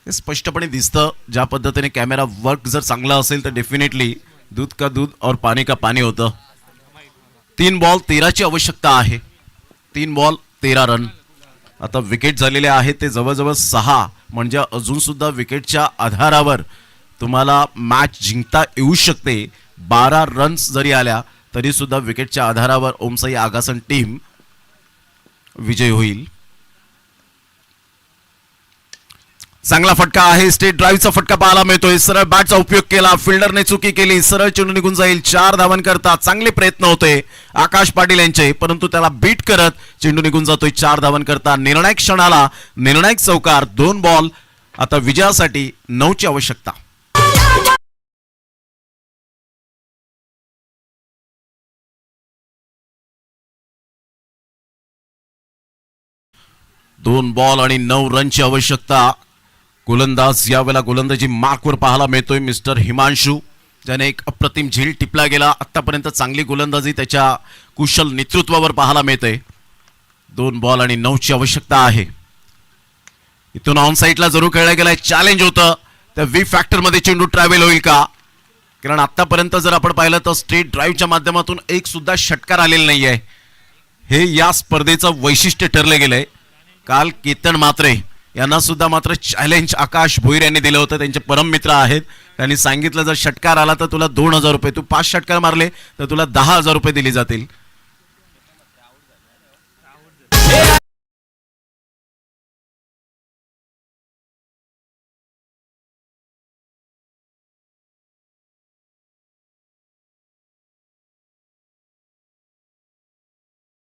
हे स्पष्टपणे दिसतं. ज्या पद्धतीने कॅमेरा वर्क जर चांगला असेल तर डेफिनेटली दूध का दूध और पाणी का पाणी होतं. 3 बॉल 13ची आवश्यकता आहे. 3 बॉल 13 रन. आता विकेट झालेले आहेत ते जवळजवळ 6, म्हणजे अजून सुद्धा विकेटच्या आधारावर तुम्हाला मॅच जिंकता येऊ शकते. 12 रन्स जरी आल्या तरी सुद्धा विकेटच्या आधारावर ओमसाई आगासन टीम विजय होईल. चांगला फटका आहे, स्टेट ड्राईव्हचा फटका पाहायला मिळतोय. सरळ बॅटचा उपयोग केला, फिल्डरने चुकी केली, सरळ चेंडू निघून जाईल. 4 धावांकरता चांगले प्रयत्न होते आकाश पाटील यांचे, परंतु त्याला बीट करत चेंडू निघून जातोय 4 धावांकरता. निर्णायक क्षणाला निर्णायक चौकार. 2 बॉल. आता विजयासाठी 9ची आवश्यकता. दोन बॉल आणि 9 रनची आवश्यकता. गोलंदाज यावेळेला गोलंदाजी मार्कवर पाहायला मिळतोय मिस्टर हिमांशू, ज्याने एक अप्रतिम झेल टिपला गेला. आतापर्यंत चांगली गोलंदाजी त्याच्या कुशल नेतृत्वावर पाहायला मिळते. 2 बॉल आणि 9ची आवश्यकता आहे. इथून ऑन साईडला जरूर खेळला गेलाय. चॅलेंज होतं त्या व्ही फॅक्टर मध्ये चेंडू ट्रॅव्हल होईल का? कारण आतापर्यंत जर आपण पाहिलं तर स्ट्रेट ड्राईव्हच्या माध्यमातून एक सुद्धा षटकार आलेला नाहीये. हे या स्पर्धेचं वैशिष्ट्य ठरलं गेलंय. काल केतन म्हात्रे यांना सुद्धा मात्र चॅलेंज आकाश भोईर यांनी दिलं होतं. त्यांचे परम मित्र आहेत. त्यांनी सांगितलं जर षटकार आला तर तुला 2000 रुपये, तू 5 षटकार मारले तर तुला 10,000 रुपये दिले जातील.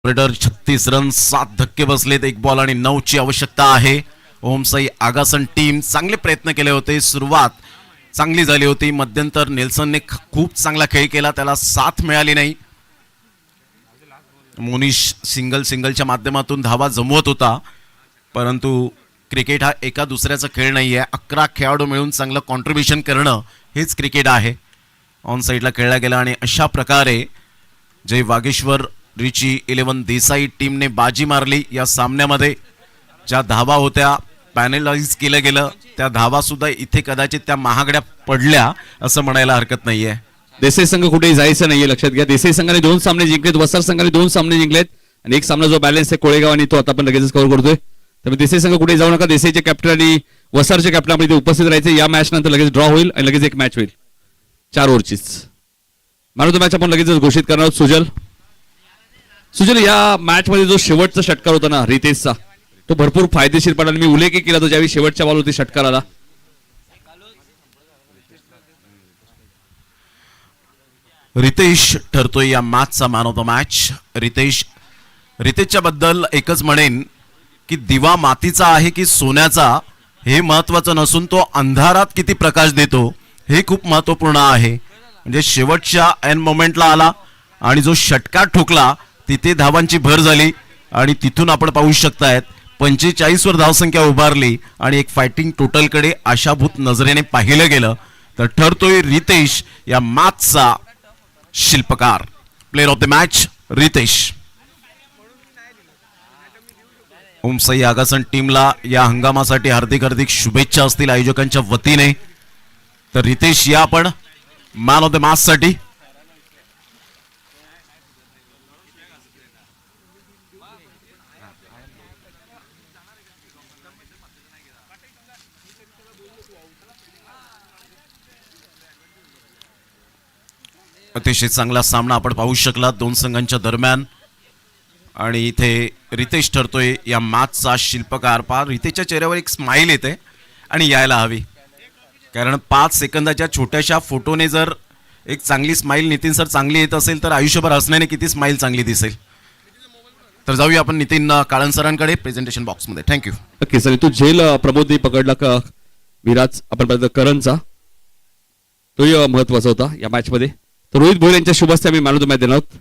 ऑपरेटर 36 रन, 7 धक्के बसलेत. 1 बॉल आणि 9ची आवश्यकता आहे. ओमसाई आगासन टीम चांगले प्रयत्न केले होते. सुरुवात चांगली झाली होती. मध्यंतर नेल्सनने खूप चांगला खेळ केला, त्याला साथ मिळाली नाही. मोनिश सिंगलच्या माध्यमातून धावा जमवत होता, परंतु क्रिकेट हा एका दुसऱ्याचा खेळ नाहीये. 11 खेळाडू मिळून चांगलं कॉन्ट्रीब्युशन करणं हेच क्रिकेट आहे. ऑन साईडला खेळला गेला आणि अशा प्रकारे जय वागेश्वर रिची 11 देसाई टीमने बाजी मारली. या सामन्यामध्ये ज्या धावा होत्या पॅनलाइज केलं गेलं, त्या धावा सुद्धा इथे कदाचित त्या महागड्या पडल्या असं म्हणायला हरकत नाहीये. देसाई संघ कुठेही जायचं नाहीये, लक्षात घ्या. देसाई संघाने 2 सामने जिंकलेत, वसार संघाने 2 सामने जिंकलेत आणि एक सामना जो बॅलन्स आहे कोळेगाव आणि तो आता आपण लगेच कव्हर करतोय. त्यामुळे देसाई संघ कुठेही जाऊ नका. देसाईचे कॅप्टन आणि वसारचे कॅप्टन आपण इथे उपस्थित राहायचे. या मॅच नंतर लगेच ड्रॉ होईल आणि लगेच एक मॅच होईल 4 ओव्हरचीच. मॅन ऑफ द मॅच आपण लगेच घोषित करणार आहोत. सुजल, या मॅच मध्ये जो शेवटचा षटकार होता ना रितेशचा, तो भरपूर फायदेशीर पडला. मी उल्लेख केला तो ज्यावेळी शेवटच्या बॉलवरती षटकार आला. रितेश ठरतोय या मॅचचा मॅन ऑफ द मॅच. रितेशच्या बद्दल एकच म्हणेन की दिवा मातीचा आहे की सोन्याचा हे महत्वाचं नसून तो अंधारात किती प्रकाश देतो हे खूप महत्वपूर्ण आहे. म्हणजे शेवटच्या एंड मोमेंटला आला आणि जो षटकार ठोकला तिथे धावांची भर झाली आणि तिथून आपण पाहू शकतायत 45 वर धावसंख्या उभारली आणि एक फायटिंग टोटलकडे आशाभूत नजरेने पाहिलं गेलं तर ठरतोय रितेश या मॅचचा शिल्पकार. Player of the match Ritesh. Omsai Agasan टीमला या हंगामासाठी हार्दिक हार्दिक शुभेच्छा असतील आयोजकांच्या वतीने. तर रितेश या आपण मॅन ऑफ द मॅच साठी. अतिशय चांगला सामना आपण पाहू शकला 2 संघांच्या दरम्यान आणि इथे रितेश ठरतोय या मॅचचा शिल्पकार. पहा रितेशच्या चेहऱ्यावर एक स्माइल येते आणि यायला हवी, कारण 5 सेकंदाच्या छोट्याशा फोटोने जर एक चांगली स्माइल नितीन सर चांगली येत असेल तर आयुष्यभर हसण्याने किती स्माइल चांगली दिसेल. तर जाऊया आपण नितीन काळन सरांकडे प्रेझेंटेशन बॉक्स मध्ये. थँक्यू. ओके सर, तू झेल प्रमोदने पकडला का विराज आपण करणचा, तोही महत्वाचा होता या मॅच मध्ये. तर रोहित भोईर यांच्या शुभ हस्ते आम्ही मॅन ऑफ द मॅच देणार आहोत.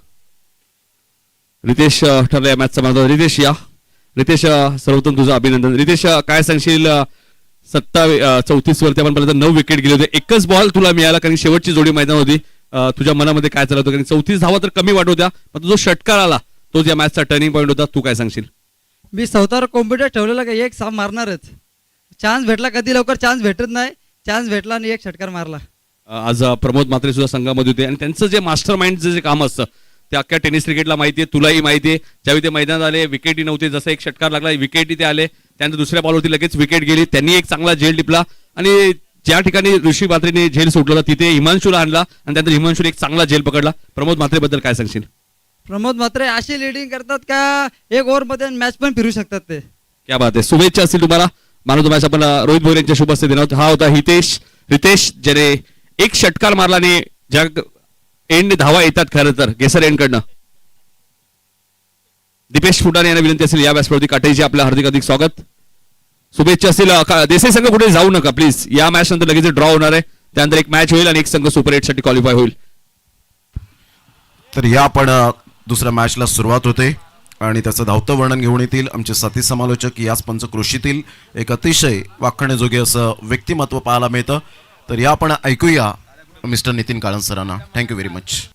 रितेश ठरला या मॅचचा मॅन ऑफ द. रितेश या. रितेश सर्वप्रथम तुझं अभिनंदन. रितेश काय सांगशील 34 वरती आपण पर्यंत 9 विकेट गेले होते, एकच बॉल तुला मिळाला कारण शेवटची जोडी मैदान होती. तुझ्या मनामध्ये काय चाललं होतं, कारण 34 धावा तर कमी वाटत होत्या, पण जो षटकार आला तो या मॅचचा टर्निंग पॉईंट होता. तू काय सांगशील? मी स्वतःवर कॉम्प्युटर ठेवलेला का एक साम मारणारच. चान्स भेटला, कधी लवकर चान्स भेटत नाही, चान्स भेटला आणि एक षटकार मारला. आज प्रमोद म्हात्रे सुद्धा संघामध्ये होते आणि त्यांचं जे मास्टर माइंडचं जे काम असतं त्या अख्ख्या टेनिस क्रिकेटला माहिती आहे, तुलाही माहिती आहे. ज्यावेळी ते मैदानात आले विकेटी नव्हते, जसं एक षटकार लागला विकेटी ते आले, त्यानंतर दुसऱ्या बॉलवरती लगेच विकेट गेली, त्यांनी एक चांगला झेल टिपला आणि ज्या ठिकाणी ऋषी म्हात्रेने झेल सोडला होता तिथे हिमांशूला आणला आणि त्यानंतर हिमांशूने एक चांगला झेल पकडला. प्रमोद म्हात्रेबद्दल काय सांगशील? प्रमोद म्हात्रे अशी लिडिंग करतात का एक ओव्हरमध्ये मॅच पण फिरू शकतात ते. क्या बात आहे. शुभेच्छा असतील तुम्हाला. मॅन ऑफ द मॅच आपण रोहित भोईर यांच्या शुभ हस्ते देणार आहोत. हा होता रितेश ज्याने एक षटकार मारला आणि ज्या एंड धावा येतात खरं तर गेसर एंड कडनं. दीपेश फुटाणे यांना विनंती असेल या व्यासपीठावरती काटायची. आपलं हार्दिक स्वागत. शुभेच्छा असतील. देसाई संघ कुठे जाऊ नका प्लीज. या मॅच नंतर लगेच ड्रॉ होणार आहे, त्यानंतर एक मॅच होईल आणि एक संघ सुपर 8 साठी क्वालिफाय होईल. तर या पण दुसऱ्या मॅचला सुरुवात होते आणि त्याचं धावतं वर्णन घेऊन येतील आमचे साथी समालोचक. याच पंचक्रोशीतील एक अतिशय वाखाणण्याजोगे असं व्यक्तिमत्व पाहायला मिळतं. तर या आपण ऐकूया मिस्टर नितीन काळन सरांना. Thank you very much.